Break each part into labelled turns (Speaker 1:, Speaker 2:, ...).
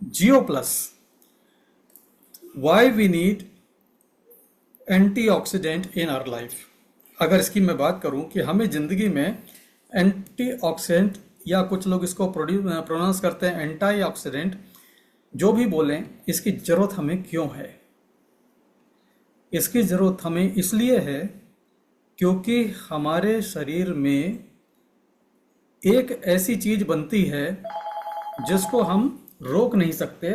Speaker 1: जियो प्लस, why we need antioxidant in our life. अगर इसकी मैं बात करूं कि हमें जिंदगी में एंटीऑक्सीडेंट, या कुछ लोग इसको प्रोनाउंस करते हैं एंटी ऑक्सीडेंट, जो भी बोलें, इसकी जरूरत हमें क्यों है? इसकी जरूरत हमें इसलिए है क्योंकि हमारे शरीर में एक ऐसी चीज बनती है जिसको हम रोक नहीं सकते।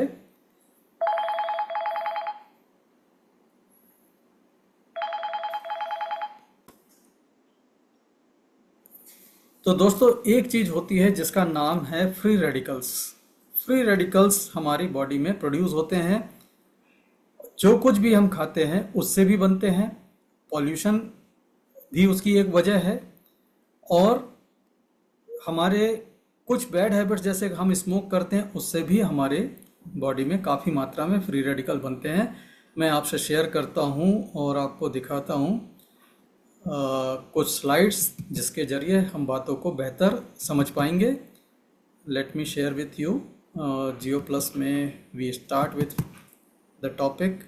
Speaker 1: तो दोस्तों, एक चीज होती है जिसका नाम है फ्री रेडिकल्स। फ्री रेडिकल्स हमारी बॉडी में प्रोड्यूस होते हैं, जो कुछ भी हम खाते हैं उससे भी बनते हैं। पॉल्यूशन भी उसकी एक वजह है, और हमारे कुछ बैड हैबिट्स जैसे हम स्मोक करते हैं उससे भी हमारे बॉडी में काफ़ी मात्रा में फ्री रेडिकल बनते हैं। मैं आपसे शेयर करता हूं और आपको दिखाता हूं कुछ स्लाइड्स जिसके जरिए हम बातों को बेहतर समझ पाएंगे। Let me share with you. Geo plus में we start with the topic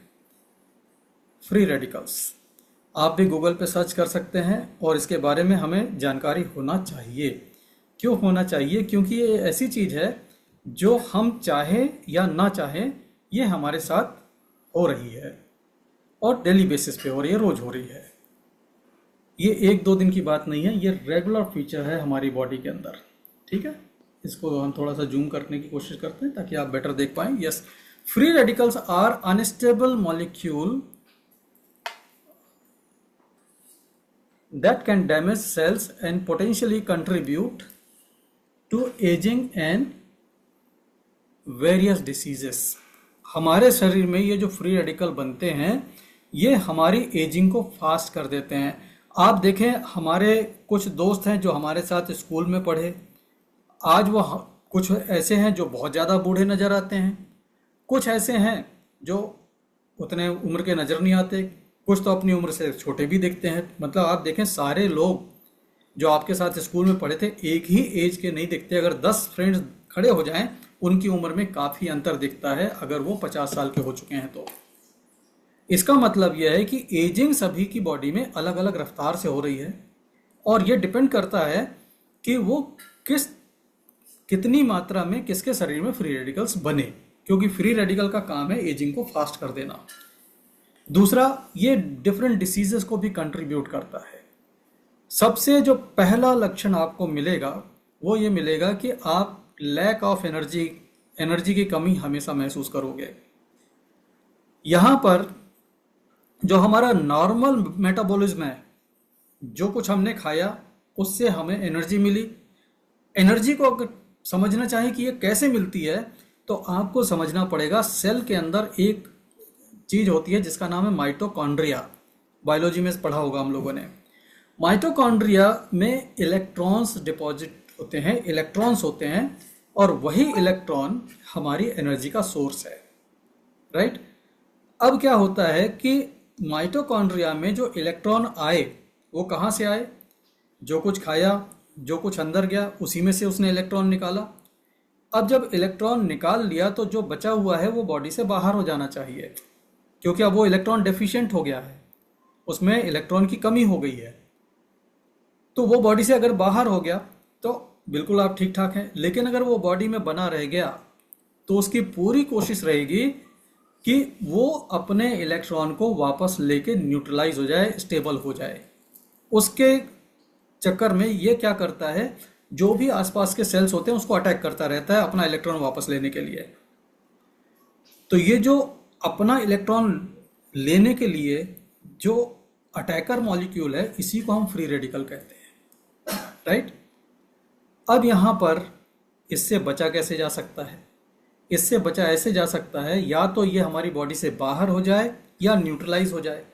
Speaker 1: free radicals. आप भी गूगल पे सर्च कर सकते हैं, और इसके बारे में हमें जानकारी होना चाहिए। क्यों होना चाहिए? क्योंकि ये ऐसी चीज़ है जो हम चाहें या ना चाहें ये हमारे साथ हो रही है, और डेली बेसिस पे हो रही है, रोज हो रही है। ये एक दो दिन की बात नहीं है, ये रेगुलर फीचर है हमारी बॉडी के अंदर। ठीक है, इसको हम थोड़ा सा जूम करने की कोशिश करते हैं ताकि आप बेटर देख पाएं। Yes, free radicals are unstable molecule that can damage cells and potentially contribute to aging and various diseases। हमारे शरीर में ये जो फ्री रेडिकल बनते हैं ये हमारी एजिंग को फास्ट कर देते हैं। आप देखें, हमारे कुछ दोस्त हैं जो हमारे साथ स्कूल में पढ़े, आज वो कुछ ऐसे हैं जो बहुत ज़्यादा बूढ़े नज़र आते हैं, कुछ ऐसे हैं जो उतने उम्र के नज़र नहीं आते, कुछ तो अपनी उम्र से छोटे भी दिखते हैं। मतलब आप देखें, सारे लोग जो आपके साथ स्कूल में पढ़े थे एक ही एज के नहीं दिखते। अगर 10 फ्रेंड्स खड़े हो जाएं, उनकी उम्र में काफ़ी अंतर दिखता है अगर वो 50 साल के हो चुके हैं तो। इसका मतलब यह है कि एजिंग सभी की बॉडी में अलग अलग रफ्तार से हो रही है, और ये डिपेंड करता है कि वो कितनी मात्रा में किसके शरीर में फ्री रेडिकल्स बने, क्योंकि फ्री रेडिकल का काम है एजिंग को फास्ट कर देना। दूसरा, ये डिफरेंट डिसीजेस को भी कंट्रीब्यूट करता है। सबसे जो पहला लक्षण आपको मिलेगा वो ये मिलेगा कि आप लैक ऑफ एनर्जी की कमी हमेशा महसूस करोगे। यहाँ पर जो हमारा नॉर्मल मेटाबॉलिज्म है, जो कुछ हमने खाया उससे हमें एनर्जी मिली। एनर्जी को अगर समझना चाहें कि ये कैसे मिलती है, तो आपको समझना पड़ेगा सेल के अंदर एक चीज होती है जिसका नाम है माइटोकॉन्ड्रिया। बायोलॉजी में पढ़ा होगा हम लोगों ने। माइटोकॉन्ड्रिया में इलेक्ट्रॉन्स डिपॉजिट होते हैं, इलेक्ट्रॉन्स होते हैं, और वही इलेक्ट्रॉन हमारी एनर्जी का सोर्स है। राइट? अब क्या होता है कि माइटोकॉन्ड्रिया में जो इलेक्ट्रॉन आए वो कहाँ से आए? जो कुछ खाया, जो कुछ अंदर गया, उसी में से उसने इलेक्ट्रॉन निकाला। अब जब इलेक्ट्रॉन निकाल लिया तो जो बचा हुआ है वो बॉडी से बाहर हो जाना चाहिए, क्योंकि अब वो इलेक्ट्रॉन डेफिशिएंट हो गया है, उसमें इलेक्ट्रॉन की कमी हो गई है। तो वो बॉडी से अगर बाहर हो गया तो बिल्कुल आप ठीक ठाक हैं, लेकिन अगर वो बॉडी में बना रह गया तो उसकी पूरी कोशिश रहेगी कि वो अपने इलेक्ट्रॉन को वापस लेके न्यूट्रलाइज हो जाए, स्टेबल हो जाए। उसके चक्कर में ये क्या करता है, जो भी आसपास के सेल्स होते हैं उसको अटैक करता रहता है अपना इलेक्ट्रॉन वापस लेने के लिए। तो ये जो अपना इलेक्ट्रॉन लेने के लिए जो अटैकर मॉलिक्यूल है, इसी को हम फ्री रेडिकल कहते हैं। राइट? अब यहां पर इससे बचा कैसे जा सकता है? इससे बचा ऐसे जा सकता है, या तो ये हमारी बॉडी से बाहर हो जाए या न्यूट्रलाइज हो जाए।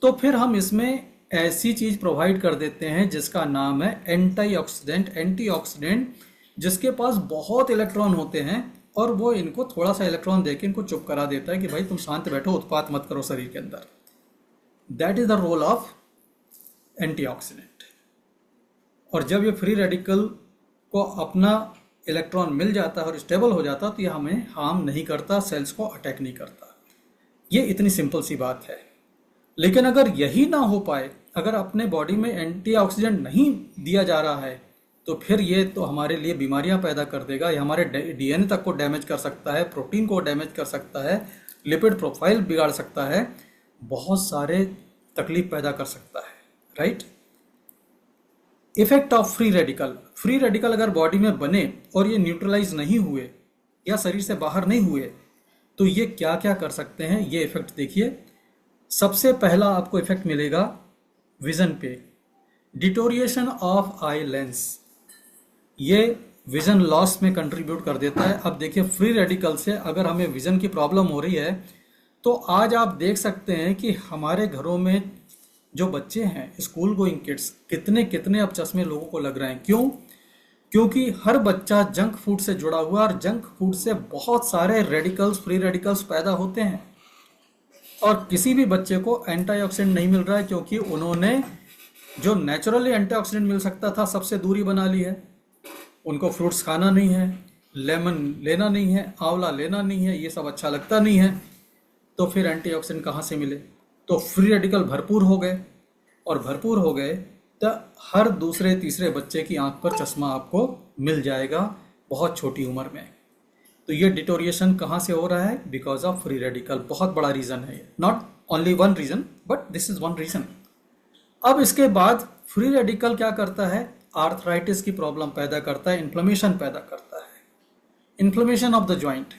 Speaker 1: तो फिर हम इसमें ऐसी चीज प्रोवाइड कर देते हैं जिसका नाम है एंटीऑक्सीडेंट, जिसके पास बहुत इलेक्ट्रॉन होते हैं, और वो इनको थोड़ा सा इलेक्ट्रॉन देके इनको चुप करा देता है कि भाई तुम शांत बैठो, उत्पात मत करो शरीर के अंदर। That is the role of antioxidant. और जब ये फ्री रेडिकल को अपना इलेक्ट्रॉन मिल जाता है और स्टेबल हो जाता है तो ये हमें हार्म नहीं करता, सेल्स को अटैक नहीं करता। ये इतनी सिंपल सी बात है। लेकिन अगर यही ना हो पाए, अगर अपने बॉडी में एंटीऑक्सीडेंट नहीं दिया जा रहा है, तो फिर ये तो हमारे लिए बीमारियां पैदा कर देगा। ये हमारे डीएनए तक को डैमेज कर सकता है, प्रोटीन को डैमेज कर सकता है, लिपिड प्रोफाइल बिगाड़ सकता है, बहुत सारे तकलीफ पैदा कर सकता है, right. Effect of free radical. Free radical अगर बॉडी में बने और ये न्यूट्रलाइज नहीं हुए या शरीर से बाहर नहीं हुए तो ये क्या क्या कर सकते हैं, ये इफेक्ट देखिए। सबसे पहला आपको इफेक्ट मिलेगा विजन पे, डिटोरिएशन ऑफ आई लेंस, ये विजन लॉस में कंट्रीब्यूट कर देता है। अब देखिए फ्री रेडिकल से अगर हमें विजन की प्रॉब्लम हो रही है तो आज आप देख सकते हैं कि हमारे घरों में जो बच्चे हैं, स्कूल गोइंग किड्स, कितने कितने अब चश्मे लोगों को लग रहे हैं। क्यों? क्योंकि हर बच्चा जंक फूड से जुड़ा हुआ है और जंक फूड से बहुत सारे रेडिकल्स, फ्री रेडिकल्स पैदा होते हैं और किसी भी बच्चे को एंटीऑक्सीडेंट नहीं मिल रहा है क्योंकि उन्होंने जो नेचुरली एंटीऑक्सीडेंट मिल सकता था सबसे दूरी बना ली है। उनको फ्रूट्स खाना नहीं है, लेमन लेना नहीं है, आंवला लेना नहीं है, ये सब अच्छा लगता नहीं है, तो फिर एंटीऑक्सीडेंट कहाँ से मिले? तो फ्री रेडिकल भरपूर हो गए और भरपूर हो गए तो हर दूसरे तीसरे बच्चे की आंख पर चश्मा आपको मिल जाएगा बहुत छोटी उम्र में। तो ये डिटोरिएशन कहाँ से हो रहा है? Because of free radical. बहुत बड़ा रीज़न है, not only one reason but this is one reason. अब इसके बाद फ्री रेडिकल क्या करता है? आर्थराइटिस की प्रॉब्लम पैदा करता है, इन्फ्लेमेशन पैदा करता है, इन्फ्लेमेशन ऑफ द जॉइंट।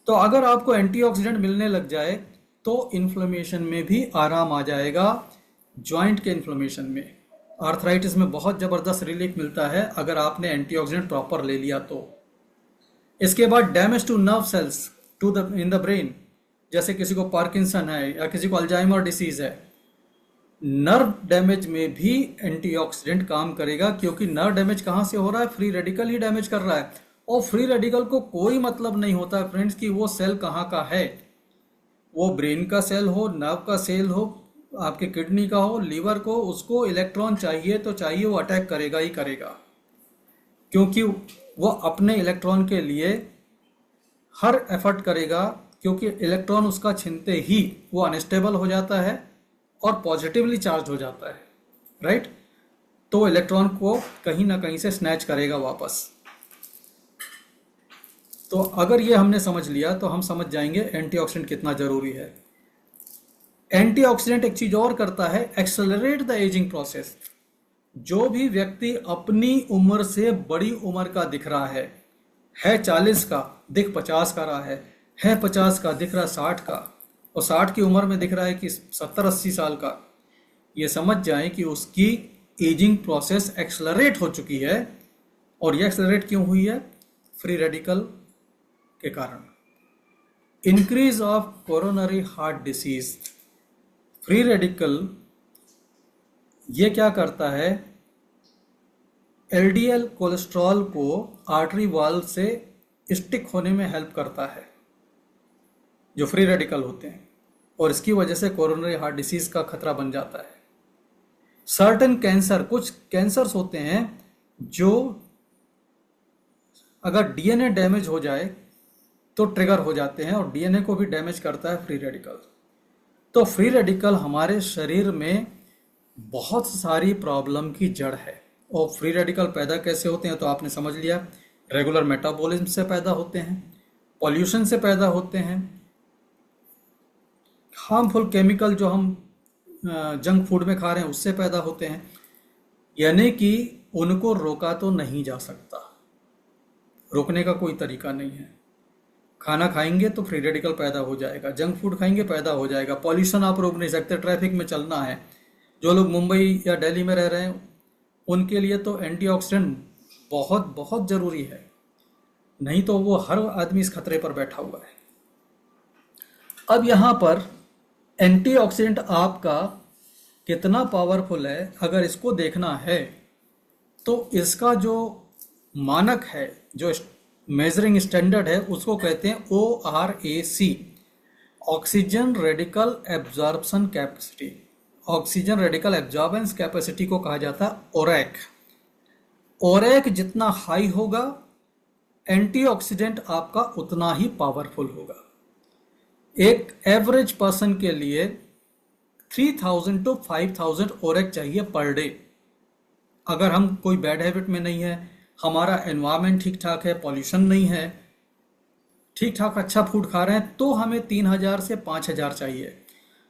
Speaker 1: तो अगर आपको एंटीऑक्सीडेंट मिलने लग जाए तो इन्फ्लेमेशन में भी आराम आ जाएगा, जॉइंट के इन्फ्लेमेशन में। आर्थराइटिस में बहुत ज़बरदस्त रिलीफ मिलता है अगर आपने एंटीऑक्सीडेंट प्रॉपर ले लिया तो। इसके बाद damage to nerve cells to the in the brain, जैसे किसी को पार्किंसन है या किसी को अल्जाइमर डिसीज है, नर्व डैमेज में भी एंटीऑक्सीडेंट काम करेगा क्योंकि नर्व डैमेज कहाँ से हो रहा है? फ्री रेडिकल ही डैमेज कर रहा है। और फ्री रेडिकल को कोई मतलब नहीं होता है फ्रेंड्स कि वो सेल कहाँ का है, वो ब्रेन का सेल हो, नर्व का सेल हो, आपके किडनी का हो, लीवर को, उसको इलेक्ट्रॉन चाहिए तो चाहिए, वो अटैक करेगा ही करेगा क्योंकि वो अपने इलेक्ट्रॉन के लिए हर एफर्ट करेगा क्योंकि इलेक्ट्रॉन उसका छीनते ही वो अनस्टेबल हो जाता है और पॉजिटिवली चार्ज हो जाता है, राइट। तो इलेक्ट्रॉन को कहीं ना कहीं से स्नैच करेगा वापस। तो अगर ये हमने समझ लिया तो हम समझ जाएंगे एंटीऑक्सीडेंट कितना जरूरी है। एंटीऑक्सीडेंट एक चीज और करता है, एक्सेलरेट द एजिंग प्रोसेस। जो भी व्यक्ति अपनी उम्र से बड़ी उम्र का दिख रहा है 40 का दिख 50 का रहा है 50 का दिख रहा 60 का, और 60 की उम्र में दिख रहा है कि 70-80 साल का, ये समझ जाएं कि उसकी एजिंग प्रोसेस एक्सेलरेट हो चुकी है। और ये एक्सेलरेट क्यों हुई है? फ्री रेडिकल के कारण। Increase of coronary heart disease. Free radical ये क्या करता है? एलडीएल कोलेस्ट्रॉल को आर्टरी वाल्व से स्टिक होने में हेल्प करता है जो फ्री रेडिकल होते हैं, और इसकी वजह से कोरोनरी हार्ट डिसीज का खतरा बन जाता है। सर्टेन कैंसर, कुछ कैंसर्स होते हैं जो अगर डीएनए डैमेज हो जाए तो ट्रिगर हो जाते हैं और डीएनए को भी डैमेज करता है फ्री रेडिकल। तो फ्री रेडिकल हमारे शरीर में बहुत सारी प्रॉब्लम की जड़ है। और फ्री रेडिकल पैदा कैसे होते हैं तो आपने समझ लिया, रेगुलर मेटाबॉलिज्म से पैदा होते हैं, पॉल्यूशन से पैदा होते हैं, हार्मफुल केमिकल जो हम जंक फूड में खा रहे हैं उससे पैदा होते हैं। यानी कि उनको रोका तो नहीं जा सकता, रोकने का कोई तरीका नहीं है। खाना खाएंगे तो फ्री रेडिकल पैदा हो जाएगा, जंक फूड खाएंगे पैदा हो जाएगा, पॉल्यूशन आप रोक नहीं सकते, ट्रैफिक में चलना है। जो लोग मुंबई या दिल्ली में रह रहे हैं उनके लिए तो एंटीऑक्सीडेंट बहुत बहुत ज़रूरी है, नहीं तो वो हर आदमी इस खतरे पर बैठा हुआ है। अब यहाँ पर एंटीऑक्सीडेंट आपका कितना पावरफुल है अगर इसको देखना है तो इसका जो मानक है, जो मेजरिंग स्टैंडर्ड है, उसको कहते हैं ORAC, oxygen radical absorption capacity. Oxygen radical absorbance capacity को कहा जाता है ओरैक। ओरैक जितना हाई होगा एंटीऑक्सीडेंट आपका उतना ही पावरफुल होगा। एक एवरेज पर्सन के लिए 3000 टू 5000 ओरेक चाहिए पर डे। अगर हम कोई बैड हैबिट में नहीं है, हमारा एनवायरनमेंट ठीक ठाक है, पॉल्यूशन नहीं है, ठीक ठाक अच्छा फूड खा रहे हैं, तो हमें 3000 से 5000 चाहिए।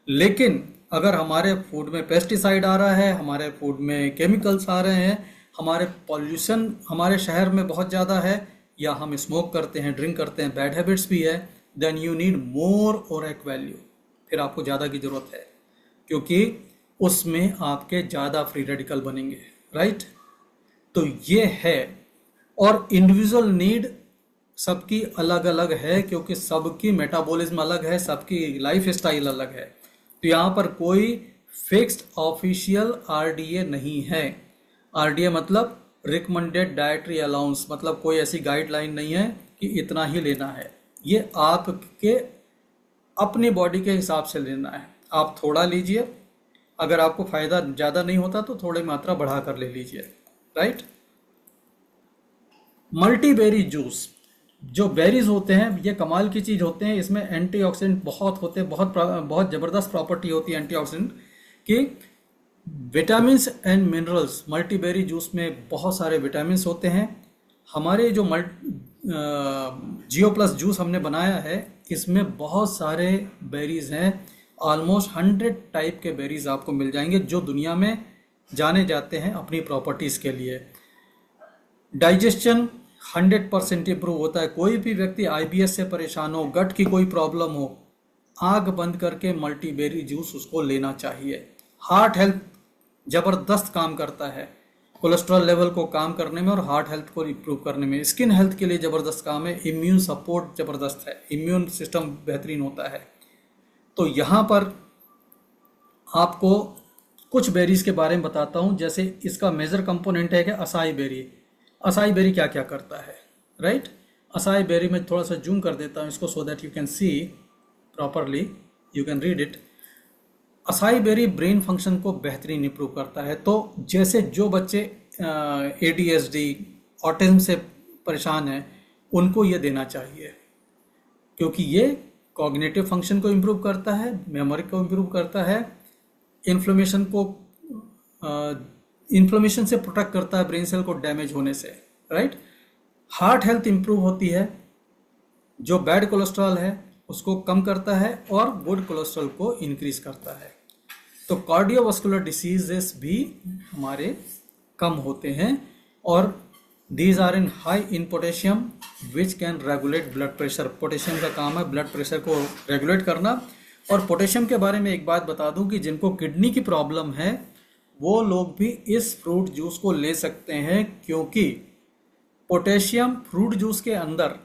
Speaker 1: लेकिन अगर हमारे फूड में पेस्टिसाइड आ रहा है, हमारे फूड में केमिकल्स आ रहे हैं, हमारे पॉल्यूशन हमारे शहर में बहुत ज़्यादा है, या हम स्मोक करते हैं, ड्रिंक करते हैं, बैड हैबिट्स भी है, then you need more ORAC value. फिर आपको ज़्यादा की ज़रूरत है, क्योंकि उसमें आपके ज़्यादा फ्री रेडिकल बनेंगे, राइट। तो ये है, और इंडिविजुअल नीड सबकी अलग अलग है, क्योंकि सबकी मेटाबॉलिज्म अलग है, सबकी लाइफ स्टाइल अलग है। तो यहाँ पर कोई फिक्स्ड ऑफिशियल आरडीए नहीं है। आरडीए मतलब रिकमेंडेड डाइटरी अलाउंस, मतलब कोई ऐसी गाइडलाइन नहीं है कि इतना ही लेना है। ये आपके अपनी बॉडी के हिसाब से लेना है। आप थोड़ा लीजिए, अगर आपको फायदा ज़्यादा नहीं होता तो थोड़ी मात्रा बढ़ा कर ले लीजिए, राइट। मल्टीबेरी जूस, जो बेरीज होते हैं ये कमाल की चीज़ होते हैं। इसमें एंटीऑक्सीडेंट बहुत होते हैं, बहुत ज़बरदस्त प्रॉपर्टी होती है एंटीऑक्सीडेंट की। विटामिन्स एंड मिनरल्स, मल्टीबेरी जूस में बहुत सारे विटामिन्स होते हैं। हमारे जो जियो प्लस जूस हमने बनाया है, इसमें बहुत सारे बेरीज हैं। ऑलमोस्ट 100 टाइप के बेरीज आपको मिल जाएंगे, जो दुनिया में जाने जाते हैं अपनी प्रॉपर्टीज़ के लिए। डाइजेशन 100% इम्प्रूव होता है। कोई भी व्यक्ति आईबीएस से परेशान हो, गट की कोई प्रॉब्लम हो, आग बंद करके मल्टीबेरी जूस उसको लेना चाहिए। हार्ट हेल्थ ज़बरदस्त काम करता है, कोलेस्ट्रॉल लेवल को काम करने में और हार्ट हेल्थ को इम्प्रूव करने में। स्किन हेल्थ के लिए ज़बरदस्त काम है। इम्यून सपोर्ट ज़बरदस्त है, इम्यून सिस्टम बेहतरीन होता है। तो यहाँ पर आपको कुछ बेरीज के बारे में बताता हूँ। जैसे इसका मेजर कंपोनेंट है कि असाई बेरी। असाई बेरी क्या क्या करता है, राइट। असाई बेरी में थोड़ा सा जूम कर देता हूँ इसको, so that you can see properly, you can read it. Acai berry brain function को बेहतरीन इंप्रूव करता है। तो जैसे जो बच्चे एडीएचडी, ऑटिज्म से परेशान हैं, उनको ये देना चाहिए, क्योंकि ये कॉग्निटिव फंक्शन को इम्प्रूव करता है, मेमोरी को इम्प्रूव करता है, इन्फ्लेमेशन से प्रोटेक्ट करता है ब्रेन सेल को डैमेज होने से, राइट। हार्ट हेल्थ इम्प्रूव होती है, जो बैड कोलेस्ट्रॉल है उसको कम करता है और गुड कोलेस्ट्रॉल को इंक्रीज करता है। तो कार्डियोवास्कुलर डिसीजेस भी हमारे कम होते हैं, और these are in high in potassium which can regulate blood pressure. Potassium का काम है ब्लड प्रेशर को रेगुलेट करना। और पोटेशियम के बारे में एक बात बता दूं कि जिनको किडनी की प्रॉब्लम है वो लोग भी इस फ्रूट जूस को ले सकते हैं, क्योंकि पोटेशियम फ्रूट जूस के अंदर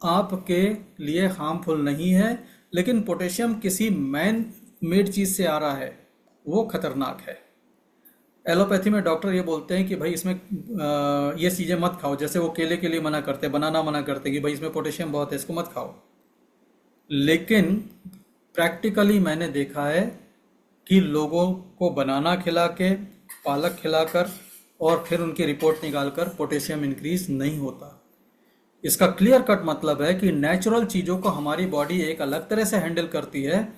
Speaker 1: आपके लिए हार्मफुल नहीं है, लेकिन पोटेशियम किसी मैन मेड चीज़ से आ रहा है, वो खतरनाक है। एलोपैथी में डॉक्टर ये बोलते हैं कि भाई इसमें ये चीज़ें मत खाओ, जैसे वो केले के लिए मना करते, बनाना मना करते कि भाई इसमें पोटेशियम बहुत है, इसको मत खाओ। लेकिन प्रैक्टिकली मैंने देखा है कि लोगों को बनाना खिला के, पालक खिलाकर और फिर उनकी रिपोर्ट निकालकर पोटेशियम इंक्रीज नहीं होता। इसका क्लियर कट मतलब है कि नेचुरल चीज़ों को हमारी बॉडी एक अलग तरह से हैंडल करती है,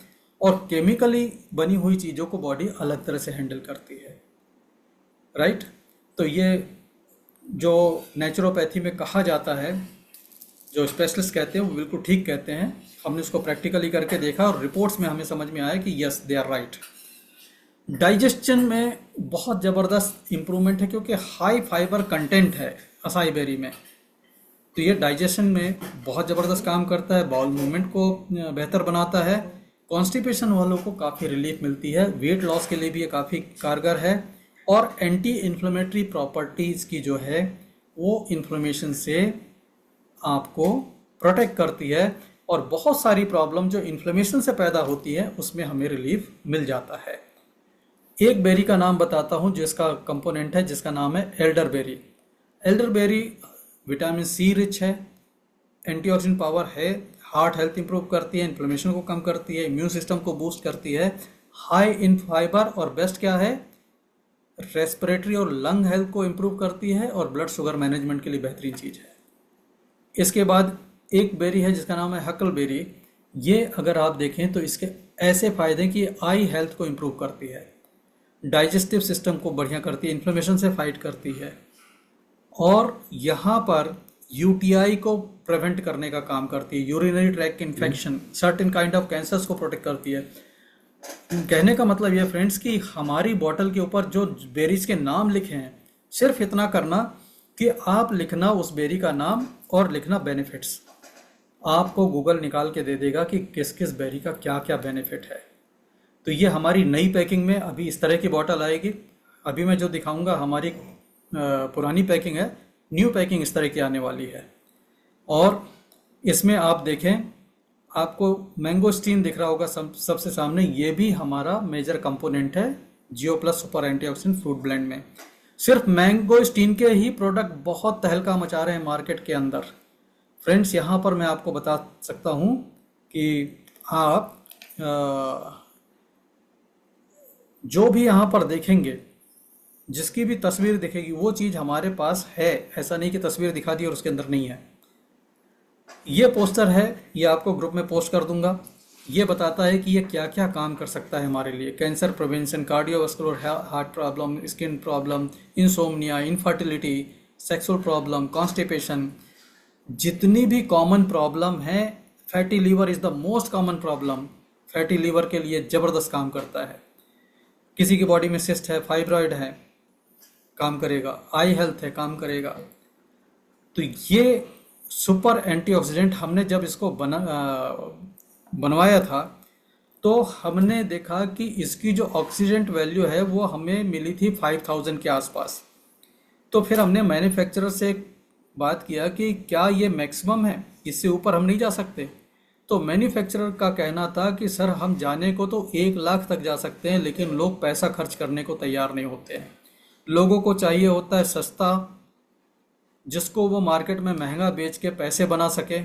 Speaker 1: और केमिकली बनी हुई चीज़ों को बॉडी अलग तरह से हैंडल करती है, राइट। तो ये जो नेचुरोपैथी में कहा जाता है, जो स्पेशलिस्ट कहते हैं वो बिल्कुल ठीक कहते हैं। हमने उसको प्रैक्टिकली करके देखा और रिपोर्ट्स में हमें समझ में आया कि yes they are right. Digestion में बहुत ज़बरदस्त इम्प्रूवमेंट है, क्योंकि हाई फाइबर कंटेंट है असाई बेरी में। तो ये डाइजेशन में बहुत ज़बरदस्त काम करता है, बाउल मूवमेंट को बेहतर बनाता है, कॉन्स्टिपेशन वालों को काफ़ी रिलीफ मिलती है, वेट लॉस के लिए भी ये काफ़ी कारगर है, और एंटी इन्फ्लेमेटरी प्रॉपर्टीज़ की जो है वो इन्फ्लेमेशन से आपको प्रोटेक्ट करती है, और बहुत सारी प्रॉब्लम जो इन्फ्लेमेशन से पैदा होती है उसमें हमें रिलीफ मिल जाता है। एक बेरी का नाम बताता हूँ जिसका कंपोनेंट है, जिसका नाम है elder berry. Elder berry vitamin C rich है, एंटीऑक्सीडेंट पावर है, हार्ट हेल्थ इंप्रूव करती है, इन्फ्लेमेशन को कम करती है, इम्यून सिस्टम को बूस्ट करती है, हाई इन फाइबर, और बेस्ट क्या है, रेस्पिरेटरी और लंग हेल्थ को इम्प्रूव करती है, और ब्लड शुगर मैनेजमेंट के लिए बेहतरीन चीज़ है। इसके बाद एक बेरी है जिसका नाम है हकलबेरी। ये अगर आप देखें तो इसके ऐसे फायदे हैं कि आई हेल्थ को इम्प्रूव करती है, डाइजेस्टिव सिस्टम को बढ़िया करती है, इन्फ्लेमेशन से फाइट करती है, और यहाँ पर यूटीआई को प्रिवेंट करने का काम करती है, urinary tract infection, certain kind of cancers को प्रोटेक्ट करती है। कहने का मतलब ये फ्रेंड्स कि हमारी बॉटल के ऊपर जो बेरीज के नाम लिखे हैं, सिर्फ इतना करना कि आप लिखना उस बेरी का नाम और लिखना बेनिफिट्स। आपको गूगल निकाल के दे देगा कि किस किस बेरी का क्या क्या बेनिफिट है। तो ये हमारी नई पैकिंग में अभी इस तरह की बॉटल आएगी। अभी मैं जो दिखाऊंगा हमारी पुरानी पैकिंग है, न्यू पैकिंग इस तरह की आने वाली है। और इसमें आप देखें, आपको मैंगोस्टीन दिख रहा होगा सबसे सामने, ये भी हमारा मेजर कंपोनेंट है Geo plus super antioxidant fruit blend में। सिर्फ मैंगोस्टीन के ही प्रोडक्ट बहुत तहलका मचा रहे हैं मार्केट के अंदर। फ्रेंड्स, यहाँ पर मैं आपको बता सकता हूँ कि आप जो भी यहाँ पर देखेंगे, जिसकी भी तस्वीर दिखेगी, वो चीज़ हमारे पास है। ऐसा नहीं कि तस्वीर दिखा दी और उसके अंदर नहीं है। ये पोस्टर है, ये आपको ग्रुप में पोस्ट कर दूंगा। ये बताता है कि ये क्या क्या काम कर सकता है हमारे लिए। Cancer prevention, cardiovascular heart problem, skin problem, insomnia, infertility, sexual problem, constipation, जितनी भी कॉमन प्रॉब्लम है। Fatty liver is the most common problem. Fatty liver के लिए ज़बरदस्त काम करता है। किसी की बॉडी में सिस्ट है, फाइब्रॉइड है, काम करेगा। आई हेल्थ है, काम करेगा। तो ये सुपर एंटीऑक्सीडेंट हमने जब इसको बनवाया था तो हमने देखा कि इसकी जो ऑक्सीडेंट वैल्यू है वो हमें मिली थी 5000 के आसपास। तो फिर हमने मैन्युफैक्चरर से बात किया कि क्या ये मैक्सिमम है, इससे ऊपर हम नहीं जा सकते। तो मैन्युफैक्चरर का कहना था कि सर हम जाने को तो 1 लाख तक जा सकते हैं, लेकिन लोग पैसा खर्च करने को तैयार नहीं होते हैं। लोगों को चाहिए होता है सस्ता, जिसको वो मार्केट में महंगा बेच के पैसे बना सके,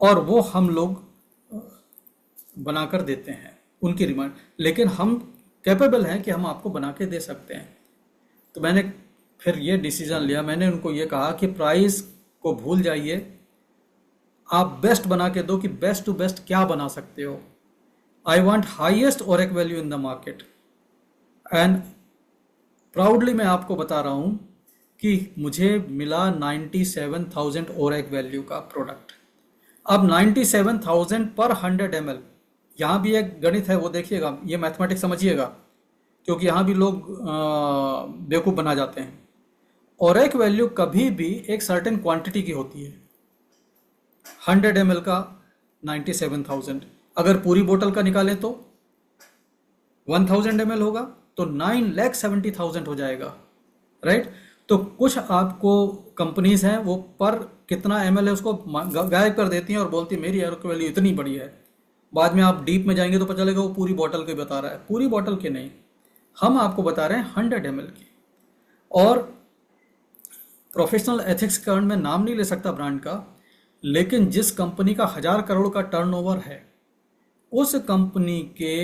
Speaker 1: और वो हम लोग बनाकर देते हैं उनकी डिमांड। लेकिन हम कैपेबल हैं कि हम आपको बना के दे सकते हैं। तो मैंने फिर ये डिसीजन लिया, मैंने उनको ये कहा कि प्राइस को भूल जाइए, आप बेस्ट बना के दो कि बेस्ट टू बेस्ट क्या बना सकते हो। I want highest ओरेक value in the market. And proudly मैं आपको बता रहा हूँ कि मुझे मिला 97,000 ओरेक वैल्यू का प्रोडक्ट। अब 97,000 पर 100 ml, यहाँ भी एक गणित है वो देखिएगा, ये मैथमेटिक्स समझिएगा, क्योंकि यहाँ भी लोग बेवकूफ़ बना जाते हैं। ओरेक वैल्यू कभी भी एक सर्टेन क्वांटिटी की होती है। 100 ml का 97,000, अगर पूरी बोतल का निकालें तो 1000 ml होगा तो 9,70,000 हो जाएगा, राइट। तो कुछ आपको कंपनीज हैं वो पर कितना ml है उसको गायब कर देती हैं और बोलती है मेरी ओरेक वैल्यू इतनी बड़ी है। बाद में आप डीप में जाएंगे तो पता चलेगा वो पूरी बोतल के बता रहा है। पूरी बोतल के नहीं, हम आपको बता रहे हैं 100 ml की। और प्रोफेशनल एथिक्स के कारण मैं नाम नहीं ले सकता ब्रांड का, लेकिन जिस कंपनी का 1000 करोड़ का टर्नओवर है, उस कंपनी के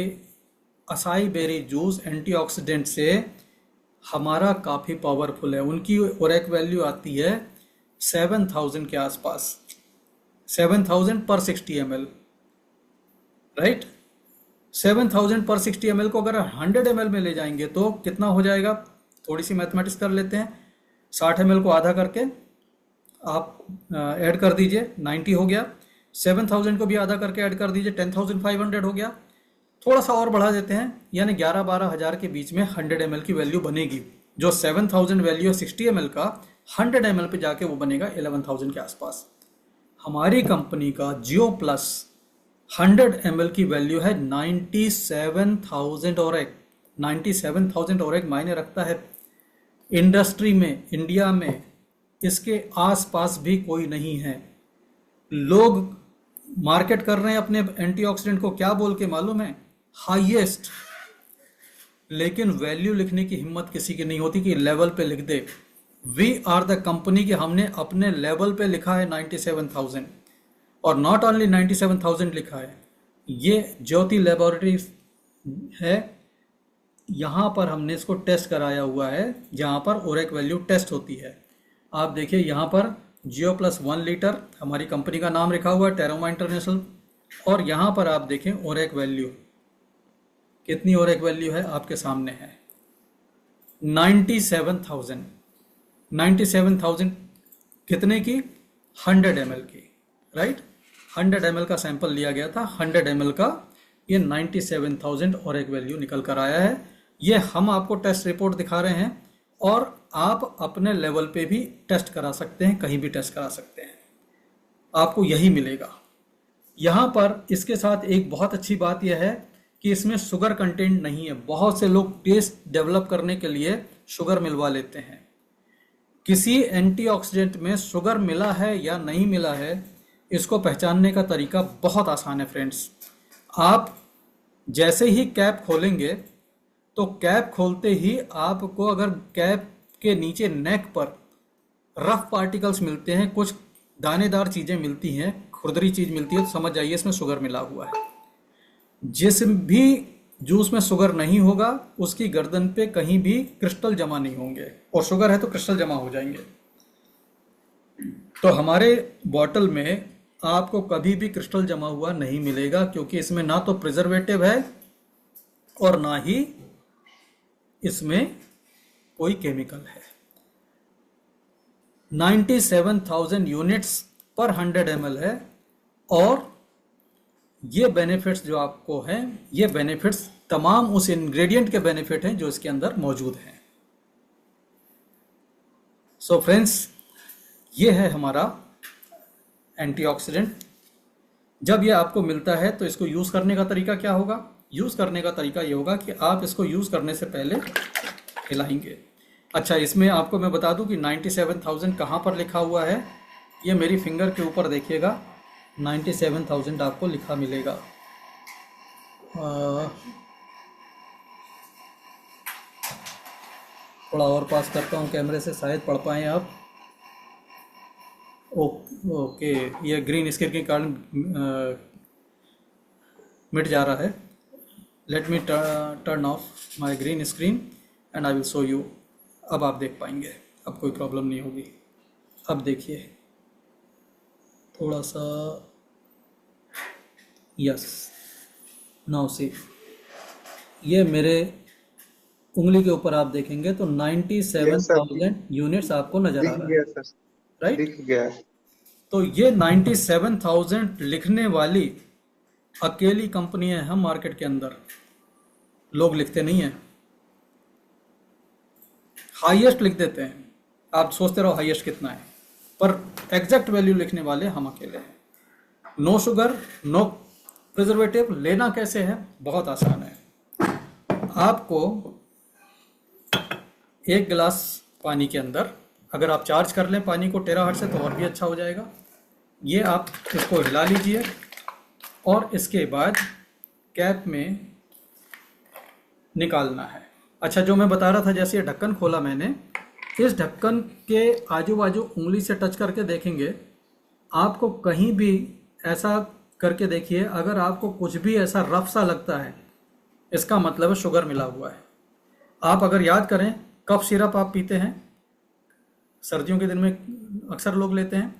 Speaker 1: असाई बेरी जूस एंटीऑक्सीडेंट से हमारा काफ़ी पावरफुल है। उनकी ओरेक वैल्यू आती है 7000 के आसपास, 7000 पर 60 ml, राइट। 7000 पर 60 ml को अगर 100 ml में ले जाएंगे तो कितना हो जाएगा, थोड़ी सी मैथमेटिक्स कर लेते हैं। 60 ml को आधा करके आप ऐड कर दीजिए, 90 हो गया। 7000 को भी आधा करके ऐड कर दीजिए, 10,500 हो गया। थोड़ा सा और बढ़ा देते हैं, यानी 11-12 हज़ार के बीच में 100 ml की वैल्यू बनेगी। जो 7000 वैल्यू है 60 ml का, 100 ml पे जाके वो बनेगा 11,000 के आसपास। हमारी कंपनी का जियो प्लस 100 ml की वैल्यू है 97,000 ओरेक। 97,000 ओरेक मायने रखता है इंडस्ट्री में, इंडिया में इसके आसपास भी कोई नहीं है। लोग मार्केट कर रहे हैं अपने एंटीऑक्सीडेंट को क्या बोल के मालूम है, हाईएस्ट। लेकिन वैल्यू लिखने की हिम्मत किसी की नहीं होती कि लेवल पे लिख दे। वी आर द कंपनी कि हमने अपने लेवल पे लिखा है 97,000, और नॉट ओनली 97,000 लिखा है। ये ज्योति लेबोरेटरी है, यहाँ पर हमने इसको टेस्ट कराया हुआ है, जहाँ पर ओरेक वैल्यू टेस्ट होती है। आप देखिए यहाँ पर जियो प्लस 1 लीटर, हमारी कंपनी का नाम लिखा हुआ है टेरोमा इंटरनेशनल। और यहाँ पर आप देखें ओरेक वैल्यू, कितनी ओरेक वैल्यू है आपके सामने है 97,000। 97,000 कितने की? 100 ml की, राइट। 100 ml का सैंपल लिया गया था, 100 ml का ये 97,000 और एक वैल्यू निकल कर आया है। ये हम आपको टेस्ट रिपोर्ट दिखा रहे हैं और आप अपने लेवल पे भी टेस्ट करा सकते हैं, कहीं भी टेस्ट करा सकते हैं, आपको यही मिलेगा। यहाँ पर इसके साथ एक बहुत अच्छी बात यह है कि इसमें शुगर कंटेंट नहीं है। बहुत से लोग टेस्ट डेवलप करने के लिए शुगर मिलवा लेते हैं। किसी एंटीऑक्सीडेंट में शुगर मिला है या नहीं मिला है, इसको पहचानने का तरीका बहुत आसान है फ्रेंड्स। आप जैसे ही कैप खोलेंगे तो कैप खोलते ही आपको अगर कैप के नीचे नेक पर रफ पार्टिकल्स मिलते हैं, कुछ दानेदार चीज़ें मिलती हैं, खुरदरी चीज़ मिलती है, तो समझ जाइए इसमें शुगर मिला हुआ है। जिस भी जूस में शुगर नहीं होगा उसकी गर्दन पे कहीं भी क्रिस्टल जमा नहीं होंगे, और शुगर है तो क्रिस्टल जमा हो जाएंगे। तो हमारे बॉटल में आपको कभी भी क्रिस्टल जमा हुआ नहीं मिलेगा, क्योंकि इसमें ना तो प्रिजर्वेटिव है और ना ही इसमें कोई केमिकल है। 97,000 यूनिट्स पर 100 ml है, और ये बेनिफिट्स जो आपको हैं, ये बेनिफिट्स तमाम उस इंग्रेडिएंट के बेनिफिट हैं जो इसके अंदर मौजूद हैं। सो फ्रेंड्स, ये है हमारा एंटीऑक्सीडेंट। जब ये आपको मिलता है तो इसको यूज़ करने का तरीका क्या होगा? यूज़ करने का तरीका ये होगा कि आप इसको यूज़ करने से पहले हिलाएंगे। अच्छा, इसमें आपको मैं बता दूं कि 97,000 कहाँ पर लिखा हुआ है। ये मेरी फिंगर के ऊपर देखिएगा, 97,000 आपको लिखा मिलेगा। थोड़ा और पास करता हूँ कैमरे से, शायद पढ़ पाएँ आप। ओके, ये ग्रीन स्क्रीन के कारण मिट जा रहा है। Let me turn off my green screen and I will show you. अब आप देख पाएंगे, अब कोई प्रॉब्लम नहीं होगी। अब देखिए थोड़ा सा, यस, नाउ सी, ये मेरे उंगली के ऊपर आप देखेंगे तो 97,000 यूनिट्स आपको नजर आ रहा है, राइट।
Speaker 2: दिख गया।
Speaker 1: तो ये 97,000 लिखने वाली अकेली कंपनी है हम मार्केट के अंदर। लोग लिखते नहीं हैं, हाईएस्ट लिख देते हैं। आप सोचते रहो हाईएस्ट कितना है, पर एग्जैक्ट वैल्यू लिखने वाले हम अकेले हैं। No sugar, no preservative. लेना कैसे है? बहुत आसान है। आपको 1 गिलास पानी के अंदर, अगर आप चार्ज कर लें पानी को टेराहर्ट्ज से तो और भी अच्छा हो जाएगा। ये आप इसको हिला लीजिए और इसके बाद कैप में निकालना है। अच्छा, जो मैं बता रहा था, जैसे ये ढक्कन खोला मैंने, इस ढक्कन के आजू बाजू उंगली से टच करके देखेंगे, आपको कहीं भी ऐसा करके देखिए, अगर आपको कुछ भी ऐसा रफ सा लगता है, इसका मतलब है शुगर मिला हुआ है। आप अगर याद करें, कफ सिरप आप पीते हैं, सर्दियों के दिन में अक्सर लोग लेते हैं,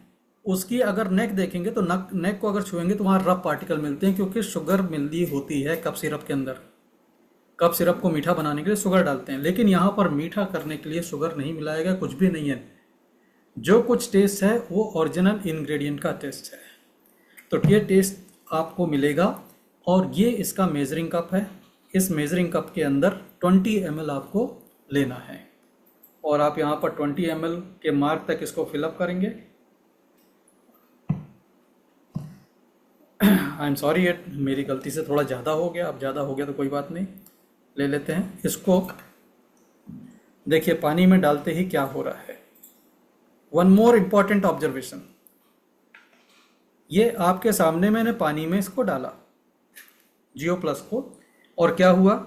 Speaker 1: उसकी अगर नेक देखेंगे तो नेक को अगर छुएंगे तो वहाँ रफ पार्टिकल मिलते हैं, क्योंकि शुगर मिली होती है कफ सिरप के अंदर। कप सिरप को मीठा बनाने के लिए शुगर डालते हैं, लेकिन यहाँ पर मीठा करने के लिए शुगर नहीं मिलाया गया, कुछ भी नहीं है। जो कुछ टेस्ट है वो ओरिजिनल इंग्रेडिएंट का टेस्ट है। तो ये टेस्ट आपको मिलेगा, और ये इसका मेजरिंग कप है। इस मेजरिंग कप के अंदर 20 ml आपको लेना है, और आप यहाँ पर 20 ml के मार्क तक इसको फिलअप करेंगे। आई एम सॉरी, ये मेरी गलती से थोड़ा ज़्यादा हो गया। अब ज़्यादा हो गया तो कोई बात नहीं, ले लेते हैं इसको। देखिए पानी में डालते ही क्या हो रहा है। वन मोर इम्पॉर्टेंट ऑब्जर्वेशन, ये आपके सामने मैंने पानी में इसको डाला, जियो प्लस को, और क्या हुआ,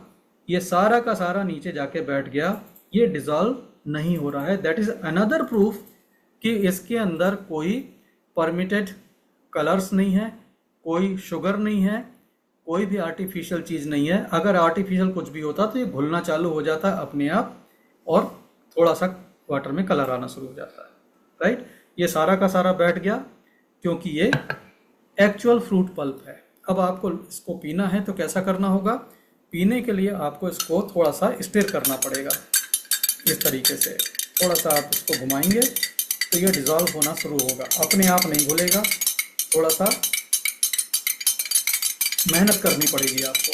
Speaker 1: ये सारा का सारा नीचे जाके बैठ गया, ये डिजॉल्व नहीं हो रहा है। दैट इज अनदर प्रूफ कि इसके अंदर कोई परमिटेड कलर्स नहीं है, कोई शुगर नहीं है, कोई भी आर्टिफिशियल चीज़ नहीं है। अगर आर्टिफिशियल कुछ भी होता तो ये घुलना चालू हो जाता अपने आप, और थोड़ा सा वाटर में कलर आना शुरू हो जाता है, राइट। ये सारा का सारा बैठ गया, क्योंकि ये एक्चुअल फ्रूट पल्प है। अब आपको इसको पीना है तो कैसा करना होगा? पीने के लिए आपको इसको थोड़ा सा स्टिर करना पड़ेगा, इस तरीके से थोड़ा सा आप इसको घुमाएंगे तो ये डिज़ोल्व होना शुरू होगा, अपने आप नहीं घुलेगा, थोड़ा सा मेहनत करनी पड़ेगी आपको।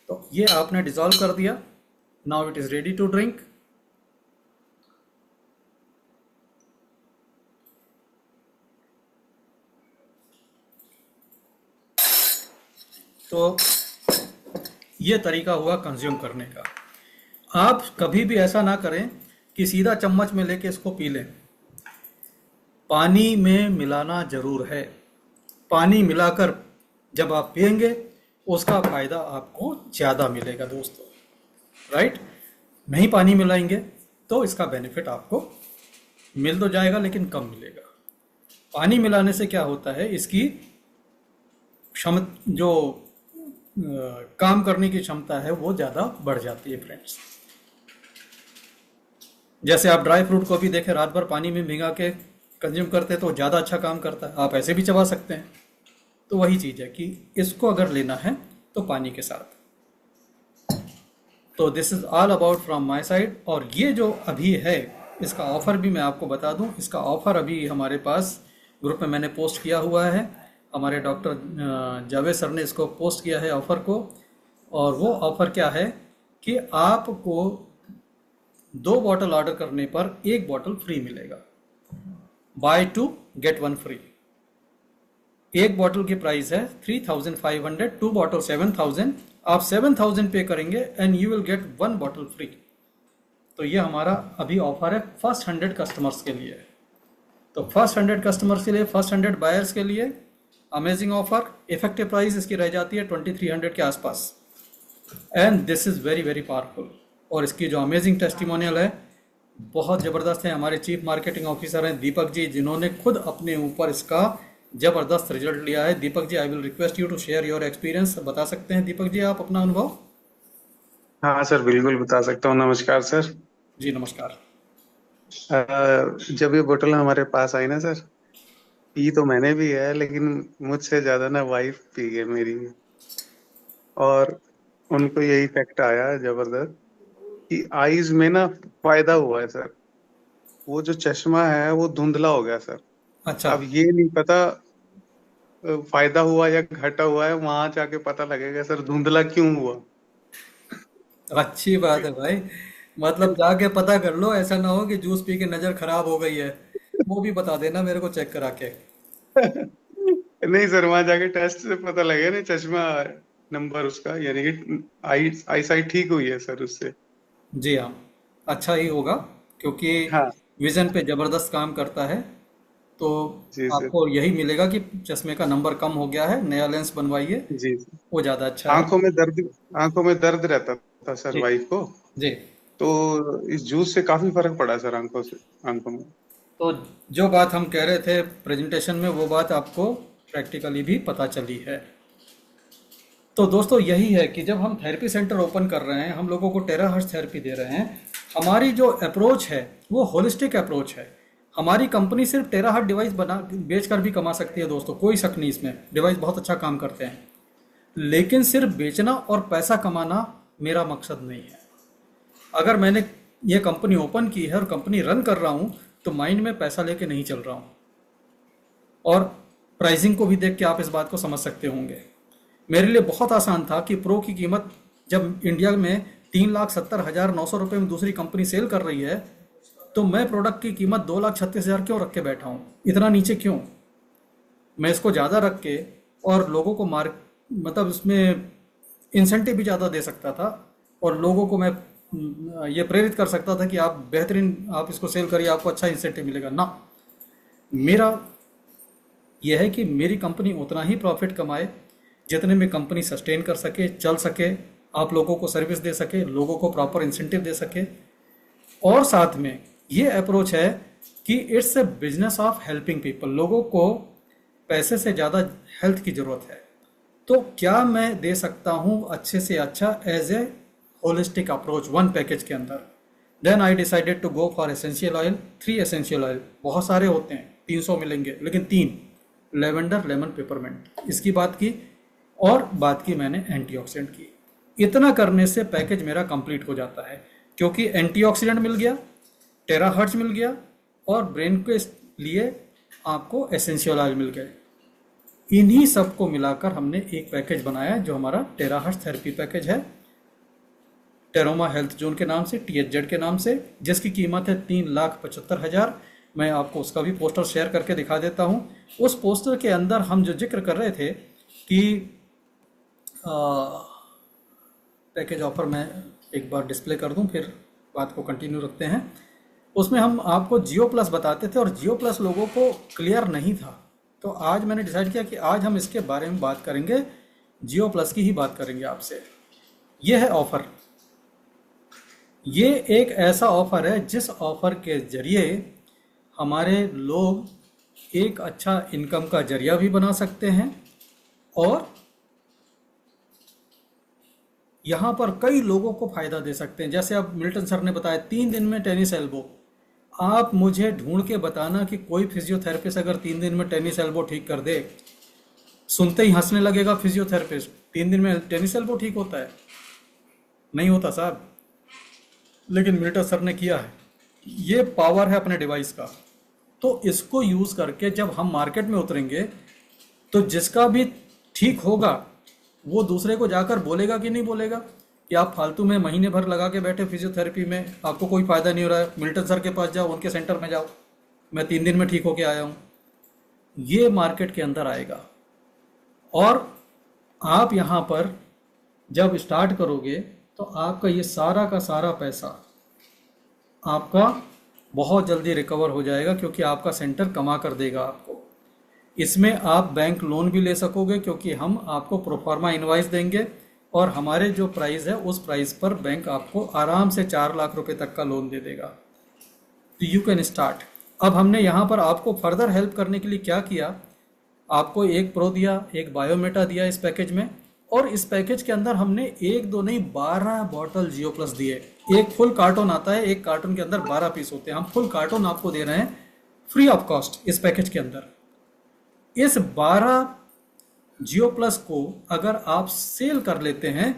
Speaker 1: तो ये आपने डिज़ोल्व कर दिया। Now it is ready to drink. तो ये तरीका हुआ कंज्यूम करने का। आप कभी भी ऐसा ना करें कि सीधा चम्मच में लेके इसको पी लें, पानी में मिलाना जरूर है। पानी मिलाकर जब आप पिएंगे उसका फायदा आपको ज़्यादा मिलेगा दोस्तों, राइट? नहीं पानी मिलाएंगे तो इसका बेनिफिट आपको मिल तो जाएगा लेकिन कम मिलेगा। पानी मिलाने से क्या होता है, इसकी जो काम करने की क्षमता है वो ज़्यादा बढ़ जाती है फ्रेंड्स। जैसे आप ड्राई फ्रूट को भी देखें, रात भर पानी में भिगा के कंज्यूम करते हैं तो ज़्यादा अच्छा काम करता है, आप ऐसे भी चबा सकते हैं। तो वही चीज़ है कि इसको अगर लेना है तो पानी के साथ। तो this is all about from my side. और ये जो अभी है इसका ऑफ़र भी मैं आपको बता दूं, इसका ऑफ़र अभी हमारे पास ग्रुप में मैंने पोस्ट किया हुआ है। हमारे डॉक्टर जावेद सर ने इसको पोस्ट किया है ऑफ़र को। और वो ऑफ़र क्या है कि आपको 2 बॉटल ऑर्डर करने पर 1 बॉटल फ्री मिलेगा। Buy 2 get 1 free. 1 बॉटल की प्राइस है 3500, 2 बॉटल 7000। आप 7000 पे करेंगे and you will get 1 bottle free. तो ये हमारा अभी ऑफर है फर्स्ट 100 कस्टमर्स के लिए। तो फर्स्ट 100 कस्टमर्स के लिए, फर्स्ट 100 बायर्स के लिए अमेजिंग ऑफर। इफेक्टिव प्राइस इसकी रह जाती है 2300 के आसपास। And this is very very powerful. और इसकी जो अमेजिंग टेस्टिमोनियल है बहुत ज़बरदस्त है। हमारे चीफ मार्केटिंग ऑफिसर हैं दीपक जी, जिन्होंने खुद अपने ऊपर इसका ज़बरदस्त रिजल्ट लिया है। Deepak ji, I will request you to share your experience. बता सकते हैं दीपक जी आप अपना अनुभव?
Speaker 2: हाँ सर, बिल्कुल बता सकता हूँ। नमस्कार सर।
Speaker 1: जी नमस्कार।
Speaker 2: जब ये बोतल हमारे पास आई ना सर, पी तो मैंने भी है, लेकिन मुझसे ज्यादा ना वाइफ पी है मेरी। और उनको यही इफेक्ट आया है जबरदस्त कि आईज में ना फायदा हुआ है सर। वो जो चश्मा है वो धुंधला हो गया सर।
Speaker 1: अच्छा,
Speaker 2: अब ये नहीं पता फायदा हुआ या घाटा हुआ है, वहां जाके पता लगेगा सर धुंधला क्यों हुआ।
Speaker 1: अच्छी बात है भाई। मतलब जाके पता कर लो, ऐसा ना हो कि जूस पी के नज़र खराब हो गई है। वो भी बता देना मेरे को चेक करा के।
Speaker 2: नहीं सर, वहां जाके टेस्ट से पता लगेगा ना चश्मा नंबर उसका, यानी कि आई साइट ठीक हुई है सर उससे।
Speaker 1: जी हाँ, अच्छा ही होगा, क्योंकि
Speaker 2: हाँ
Speaker 1: विज़न पे ज़बरदस्त काम करता है। तो
Speaker 2: जी सर।
Speaker 1: आपको यही मिलेगा कि चश्मे का नंबर कम हो गया है, नया लेंस बनवाइए,
Speaker 2: जी सर।
Speaker 1: वो ज़्यादा अच्छा है।
Speaker 2: आंखों में दर्द रहता था सर
Speaker 1: जी
Speaker 2: वाइफ को।
Speaker 1: जी।
Speaker 2: तो इस जूस से काफी फर्क पड़ा सर आंखों में।
Speaker 1: तो जो बात हम कह रहे थे प्रेजेंटेशन में, वो बात आपको प्रैक्टिकली भी पता चली है। तो दोस्तों यही है कि जब हम थेरेपी सेंटर ओपन कर रहे हैं, हम लोगों को टेराहर्ट्ज थेरेपी दे रहे हैं, हमारी जो अप्रोच है वो होलिस्टिक अप्रोच है। हमारी कंपनी सिर्फ टेराहर्ट्ज डिवाइस बना बेच कर भी कमा सकती है दोस्तों, कोई शक नहीं इसमें, डिवाइस बहुत अच्छा काम करते हैं। लेकिन सिर्फ बेचना और पैसा कमाना मेरा मकसद नहीं है। अगर मैंने ये कंपनी ओपन की है और कंपनी रन कर रहा हूँ तो माइंड में पैसा लेके नहीं चल रहा हूँ। और प्राइसिंग को भी देख के आप इस बात को समझ सकते होंगे। मेरे लिए बहुत आसान था कि प्रो की कीमत जब इंडिया में 3,70,900 रुपये में दूसरी कंपनी सेल कर रही है, तो मैं प्रोडक्ट की कीमत 2,36,000 क्यों रख के बैठा हूँ, इतना नीचे क्यों? मैं इसको ज़्यादा रख के और लोगों को मतलब इसमें इंसेंटिव भी ज़्यादा दे सकता था, और लोगों को मैं ये प्रेरित कर सकता था कि आप बेहतरीन आप इसको सेल करिए, आपको अच्छा इंसेंटिव मिलेगा ना। मेरा यह है कि मेरी कंपनी उतना ही प्रॉफिट कमाए जितने में कंपनी सस्टेन कर सके, चल सके, आप लोगों को सर्विस दे सके, लोगों को प्रॉपर इंसेंटिव दे सके। और साथ में ये अप्रोच है कि it's a business of helping people. लोगों को पैसे से ज़्यादा हेल्थ की ज़रूरत है। तो क्या मैं दे सकता हूँ अच्छे से अच्छा as a holistic approach one package के अंदर? Then I decided to go for essential oil, 3 essential oil, बहुत सारे होते हैं 300 मिलेंगे लेकिन 3, लेवेंडर, लेमन, पेपरमेंट, इसकी बात की। और बात की मैंने एंटीऑक्सीडेंट की। इतना करने से पैकेज मेरा कंप्लीट हो जाता है, क्योंकि एंटीऑक्सीडेंट मिल गया, टेराहर्ट्ज मिल गया, और ब्रेन के लिए आपको एसेंशियल ऑयल मिल गए। इन्हीं सबको मिलाकर हमने एक पैकेज बनाया जो हमारा टेराहर्ट्ज थेरेपी पैकेज है, टेरोमा हेल्थ जोन के नाम से, THZ के नाम से, जिसकी कीमत है 3,75,000। मैं आपको उसका भी पोस्टर शेयर करके दिखा देता हूँ। उस पोस्टर के अंदर हम जो जिक्र कर रहे थे कि पैकेज ऑफर मैं एक बार डिस्प्ले कर दूं, फिर बात को कंटिन्यू रखते हैं। उसमें हम आपको जियो प्लस बताते थे और जियो प्लस लोगों को क्लियर नहीं था, तो आज मैंने डिसाइड किया कि आज हम इसके बारे में बात करेंगे, जियो प्लस की ही बात करेंगे आपसे। ये है ऑफर। ये एक ऐसा ऑफर है जिस ऑफर के जरिए हमारे लोग एक अच्छा इनकम का जरिया भी बना सकते हैं, और यहाँ पर कई लोगों को फायदा दे सकते हैं। जैसे अब मिल्टन सर ने बताया 3 दिन में टेनिस एल्बो। आप मुझे ढूंढ के बताना कि कोई फिजियोथेरेपिस्ट अगर 3 दिन में टेनिस एल्बो ठीक कर दे। सुनते ही हंसने लगेगा फिजियोथेरेपिस्ट, 3 दिन में टेनिस एल्बो ठीक होता है? नहीं होता साहब, लेकिन मिल्टन सर ने किया है। ये पावर है अपने डिवाइस का। तो इसको यूज़ करके जब हम मार्केट में उतरेंगे तो जिसका भी ठीक होगा वो दूसरे को जाकर बोलेगा कि नहीं बोलेगा कि आप फालतू में महीने भर लगा के बैठे फिजियोथेरेपी में, आपको कोई फ़ायदा नहीं हो रहा है, मिल्टन सर के पास जाओ, उनके सेंटर में जाओ, मैं 3 दिन में ठीक होके आया हूँ। ये मार्केट के अंदर आएगा। और आप यहाँ पर जब स्टार्ट करोगे तो आपका ये सारा का सारा पैसा आपका बहुत जल्दी रिकवर हो जाएगा, क्योंकि आपका सेंटर कमा कर देगा आपको। इसमें आप बैंक लोन भी ले सकोगे, क्योंकि हम आपको प्रोफार्मा इनवाइस देंगे और हमारे जो प्राइस है उस प्राइस पर बैंक आपको आराम से 4 लाख रुपए तक का लोन दे देगा। तो यू कैन स्टार्ट। अब हमने यहाँ पर आपको फर्दर हेल्प करने के लिए क्या किया, आपको एक प्रो दिया, एक बायोमेटा दिया इस पैकेज में, और इस पैकेज के अंदर हमने 1 2 नहीं 12 बॉटल जियो प्लस दिए। एक फुल कार्टून आता है, एक कार्टून के अंदर 12 पीस होते हैं। हम फुल कार्टून आपको दे रहे हैं फ्री ऑफ कॉस्ट इस पैकेज के अंदर। इस 12 जियो प्लस को अगर आप सेल कर लेते हैं,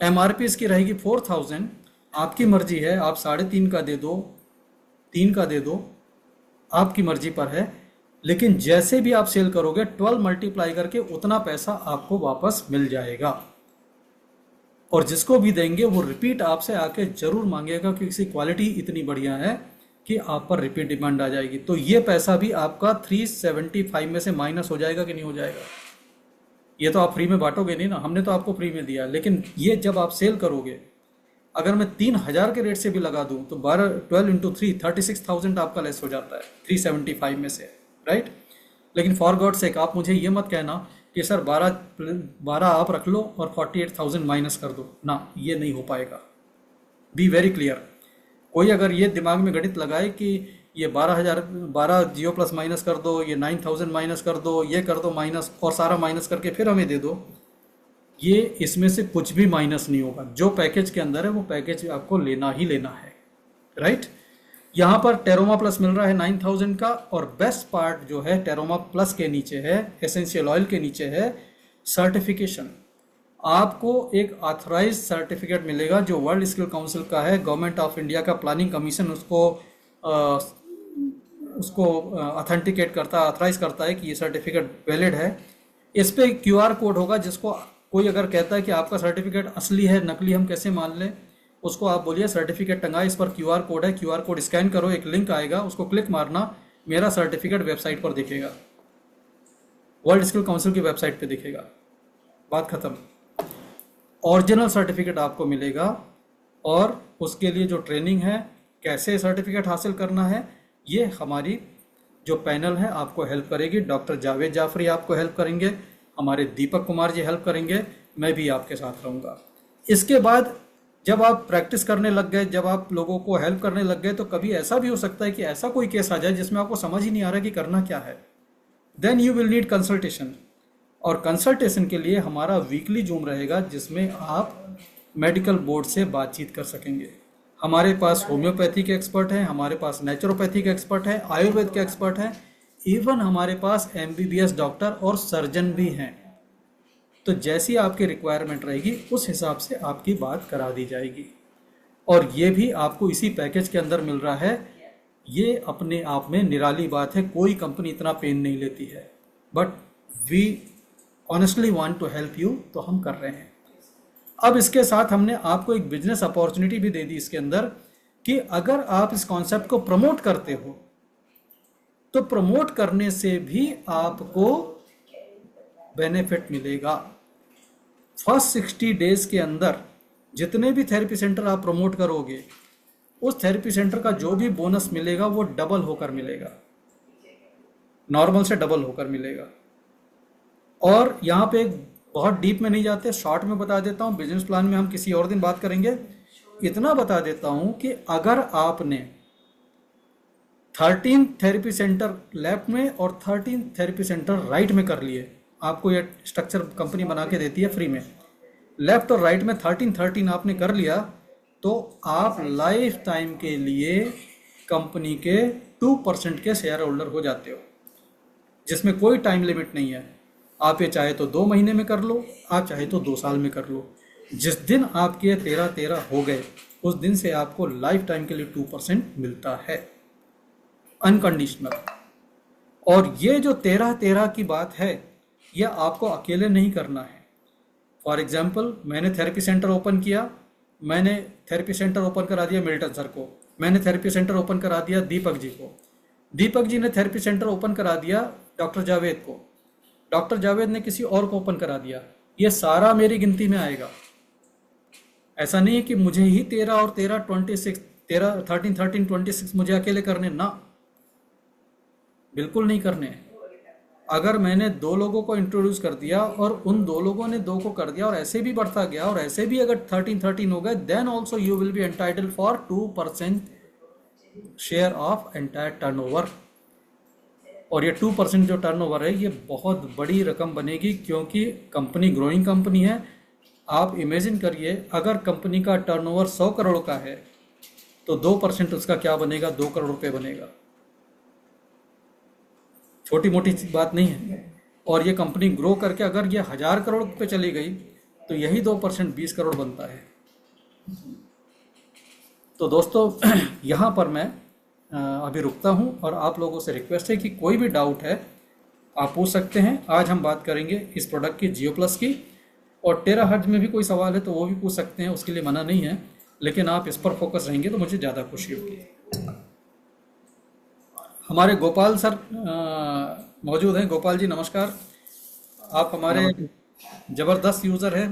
Speaker 1: MRP इसकी रहेगी 4,000, आपकी मर्जी है, आप 3.5 का दे दो, 3 का दे दो, आपकी मर्जी पर है। लेकिन जैसे भी आप सेल करोगे 12 मल्टीप्लाई करके उतना पैसा आपको वापस मिल जाएगा। और जिसको भी देंगे वो रिपीट आपसे आके जरूर मांगेगा, क्योंकि इसकी क्वालिटी इतनी बढ़िया है कि आप पर रिपीट डिमांड आ जाएगी। तो ये पैसा भी आपका 375 में से माइनस हो जाएगा कि नहीं हो जाएगा? ये तो आप फ्री में बांटोगे नहीं ना, हमने तो आपको फ्री में दिया। लेकिन ये जब आप सेल करोगे, अगर मैं 3,000 के रेट से भी लगा दूं तो 12 इंटू 3 36,000 आपका लेस हो जाता है 375 में से, राइट। लेकिन फॉर गॉड सेक आप मुझे ये मत कहना कि सर 12 आप रख लो और 48,000 माइनस कर दो ना, ये नहीं हो पाएगा। Be very clear. कोई अगर ये दिमाग में गणित लगाए कि ये 12 जियो प्लस माइनस कर दो, ये 9,000 माइनस कर दो, ये कर दो माइनस, और सारा माइनस करके फिर हमें दे दो, ये इसमें से कुछ भी माइनस नहीं होगा। जो पैकेज के अंदर है वो पैकेज आपको लेना ही लेना है, राइट। यहाँ पर टेरोमा प्लस मिल रहा है 9,000 का, और बेस्ट पार्ट जो है टेरोमा प्लस के नीचे है, एसेंशियल ऑयल के नीचे है सर्टिफिकेशन। आपको एक ऑथराइज सर्टिफिकेट मिलेगा जो वर्ल्ड स्किल काउंसिल का है, गवर्नमेंट ऑफ इंडिया का प्लानिंग कमीशन उसको ऑथेंटिकेट करता है, ऑथराइज करता है कि ये सर्टिफिकेट वैलिड है। इस पे QR कोड होगा, जिसको कोई अगर कहता है कि आपका सर्टिफिकेट असली है नकली हम कैसे मान लें, उसको आप बोलिए सर्टिफिकेट टंगा, इस पर QR कोड है, QR कोड स्कैन करो, एक लिंक आएगा, उसको क्लिक मारना, मेरा सर्टिफिकेट वेबसाइट पर दिखेगा, वर्ल्ड स्किल काउंसिल की वेबसाइट पे दिखेगा, बात खत्म। ओरिजिनल सर्टिफिकेट आपको मिलेगा, और उसके लिए जो ट्रेनिंग है, कैसे सर्टिफिकेट हासिल करना है, ये हमारी जो पैनल है आपको हेल्प करेगी। डॉक्टर जावेद जाफरी आपको हेल्प करेंगे, हमारे दीपक कुमार जी हेल्प करेंगे, मैं भी आपके साथ रहूँगा। इसके बाद जब आप प्रैक्टिस करने लग गए, जब आप लोगों को हेल्प करने लग गए, तो कभी ऐसा भी हो सकता है कि ऐसा कोई केस आ जाए जिसमें आपको समझ ही नहीं आ रहा कि करना क्या है। Then you will need consultation, और कंसल्टेशन के लिए हमारा वीकली जूम रहेगा, जिसमें आप मेडिकल बोर्ड से बातचीत कर सकेंगे। हमारे पास होम्योपैथी के एक्सपर्ट हैं, हमारे पास नेचुरोपैथी के एक्सपर्ट हैं, आयुर्वेद के एक्सपर्ट हैं, इवन हमारे पास एमबीबीएस डॉक्टर और सर्जन भी हैं। तो जैसी आपकी रिक्वायरमेंट रहेगी उस हिसाब से आपकी बात करा दी जाएगी। और ये भी आपको इसी पैकेज के अंदर मिल रहा है। ये अपने आप में निराली बात है, कोई कंपनी इतना पेन नहीं लेती है, but we honestly want to help you, तो हम कर रहे हैं। अब इसके साथ हमने आपको एक बिजनेस अपॉर्चुनिटी भी दे दी इसके अंदर, कि अगर आप इस कॉन्सेप्ट को प्रमोट करते हो तो प्रमोट करने से भी आपको बेनिफिट मिलेगा। फर्स्ट 60 डेज के अंदर जितने भी थेरेपी सेंटर आप प्रमोट करोगे, उस थेरेपी सेंटर का जो भी बोनस मिलेगा वो डबल होकर मिलेगा, नॉर्मल से डबल होकर मिलेगा। और यहाँ पे बहुत डीप में नहीं जाते, शॉर्ट में बता देता हूँ, बिजनेस प्लान में हम किसी और दिन बात करेंगे। इतना बता देता हूँ कि अगर आपने 13 थेरेपी सेंटर लेफ्ट में और 13 थेरेपी सेंटर राइट में कर लिए, आपको ये स्ट्रक्चर कंपनी बना के देती है फ्री में, लेफ्ट और राइट में 13 आपने कर लिया, तो आप लाइफ टाइम के लिए कंपनी के 2% के शेयर होल्डर हो जाते हो, जिसमें कोई टाइम लिमिट नहीं है। आप ये चाहे तो 2 महीने में कर लो, आप चाहे तो 2 साल में कर लो। जिस दिन आपके 13 हो गए, उस दिन से आपको लाइफ टाइम के लिए 2% मिलता है, अनकंडीशनल। और ये जो 13 की बात है, यह आपको अकेले नहीं करना है। फॉर एग्जाम्पल, मैंने थेरेपी सेंटर ओपन किया, मैंने थेरेपी सेंटर ओपन करा दिया मिल्टन सर को, मैंने थेरेपी सेंटर ओपन करा दिया दीपक जी को, दीपक जी ने थेरेपी सेंटर ओपन करा दिया डॉक्टर जावेद को, डॉक्टर जावेद ने किसी और को ओपन करा दिया। ये सारा मेरी गिनती में आएगा। ऐसा नहीं है कि मुझे ही 13 और 13 26 13 13 26 मुझे अकेले करने, ना, बिल्कुल नहीं करने। अगर मैंने 2 लोगों को इंट्रोड्यूस कर दिया और उन 2 लोगों ने 2 को कर दिया और ऐसे भी बढ़ता गया और ऐसे भी अगर 13 हो गए, then also you will be entitled for 2% share of entire turnover. और ये 2% जो टर्नओवर है, ये बहुत बड़ी रकम बनेगी, क्योंकि कंपनी ग्रोइंग कंपनी है। आप इमेजिन करिए, अगर कंपनी का टर्नओवर 100 करोड़ का है तो 2% उसका क्या बनेगा, 2 करोड़ रुपए बनेगा। छोटी मोटी बात नहीं है। और ये कंपनी ग्रो करके अगर ये 1000 करोड़ पे चली गई तो यही 2% 20 करोड़ बनता है। तो दोस्तों, यहाँ पर मैं अभी रुकता हूँ और आप लोगों से रिक्वेस्ट है कि कोई भी डाउट है आप पूछ सकते हैं। आज हम बात करेंगे इस प्रोडक्ट की, जियो प्लस की, और टेराहर्ट्ज में भी कोई सवाल है तो वो भी पूछ सकते हैं, उसके लिए मना नहीं है, लेकिन आप इस पर फोकस रहेंगे तो मुझे ज़्यादा खुशी होगी। हमारे गोपाल सर मौजूद हैं। गोपाल जी नमस्कार, आप हमारे ज़बरदस्त यूज़र हैं।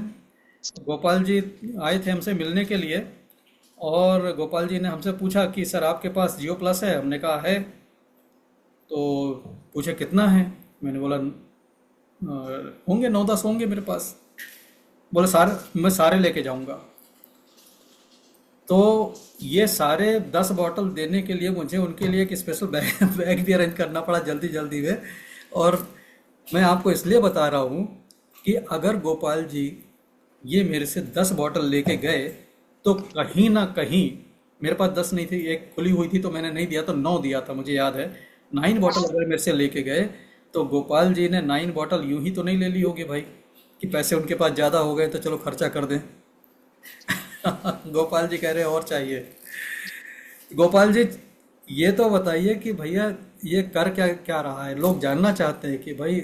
Speaker 1: गोपाल जी आए थे हमसे मिलने के लिए, और गोपाल जी ने हमसे पूछा कि सर आपके पास जियो प्लस है? हमने कहा है। तो पूछे कितना है? मैंने बोला होंगे 9-10 होंगे मेरे पास। बोले सारे, मैं सारे लेके जाऊंगा। तो ये सारे 10 बॉटल देने के लिए मुझे उनके लिए एक स्पेशल बैग भी अरेंज करना पड़ा जल्दी जल्दी में। और मैं आपको इसलिए बता रहा हूँ कि अगर गोपाल जी ये मेरे से 10 बॉटल लेके गए तो कहीं ना कहीं, मेरे पास 10 नहीं थी, एक खुली हुई थी तो मैंने नहीं दिया, तो 9 दिया था, मुझे याद है। 9 बॉटल अगर मेरे से लेके गए तो गोपाल जी ने 9 बॉटल यूं ही तो नहीं ले ली होगी भाई, कि पैसे उनके पास ज़्यादा हो गए तो चलो खर्चा कर दें। गोपाल जी कह रहे और चाहिए। गोपाल जी ये तो बताइए कि भैया ये कर क्या क्या रहा है? लोग जानना चाहते हैं कि भाई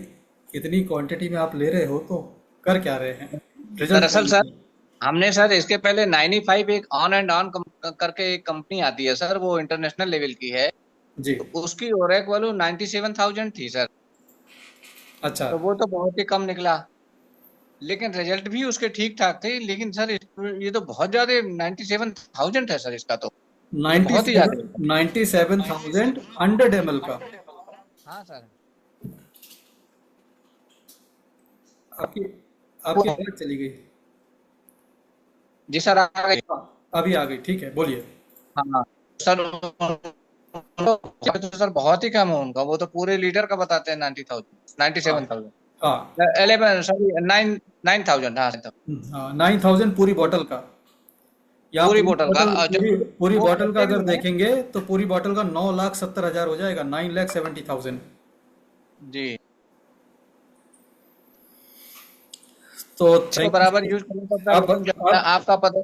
Speaker 1: इतनी क्वांटिटी में आप ले रहे हो तो कर क्या रहे हैं, रिजल्ट
Speaker 3: दरअसल सर, हमने सर इसके पहले 95 एक ऑन एंड ऑन करके एक कंपनी आती है सर, वो इंटरनेशनल लेवल की है।
Speaker 1: जी।
Speaker 3: तो उसकी ओरेक वैल्यू 97,000 थी सर।
Speaker 1: अच्छा।
Speaker 3: तो वो तो बहुत ही कम निकला, लेकिन रिजल्ट भी उसके ठीक ठाक थे। लेकिन सर ये तो बहुत ज्यादा 97,000 है सर इसका, तो ये बहुत ही
Speaker 1: 97
Speaker 3: ज्यादा है।
Speaker 1: 97,000 100 ml का।
Speaker 3: हाँ सर।
Speaker 1: आपकी आपकी आवाज चली गई।
Speaker 3: जी सर, आ गई।
Speaker 1: हाँ, अभी आ गई, ठीक है, बोलिए।
Speaker 3: हाँ सर, तो सर बहुत ही कम है उनका, वो तो पूरे लीटर का बताते हैं 90,000
Speaker 1: हाँ
Speaker 3: 97,000,
Speaker 1: हाँ
Speaker 3: 11 सॉरी 9,000। हाँ 9,000।
Speaker 1: हाँ 9,000 पूरी बॉटल का। या
Speaker 3: पूरी
Speaker 1: पूरी
Speaker 3: बोतल का,
Speaker 1: बोतल,
Speaker 3: और जब
Speaker 1: पूरी
Speaker 3: वो
Speaker 1: बोतल का
Speaker 3: कहते
Speaker 1: अगर
Speaker 3: भी हैं।
Speaker 1: देखेंगे तो पूरी बोतल का 9,70,000 हो जाएगा, 9,70,000।
Speaker 3: जी,
Speaker 1: तो
Speaker 3: इसको
Speaker 1: थैंक
Speaker 3: बराबर
Speaker 1: यू
Speaker 3: यूज करना पड़ता है,
Speaker 1: आप
Speaker 3: लेकिन जब से
Speaker 1: आप
Speaker 3: आपका पता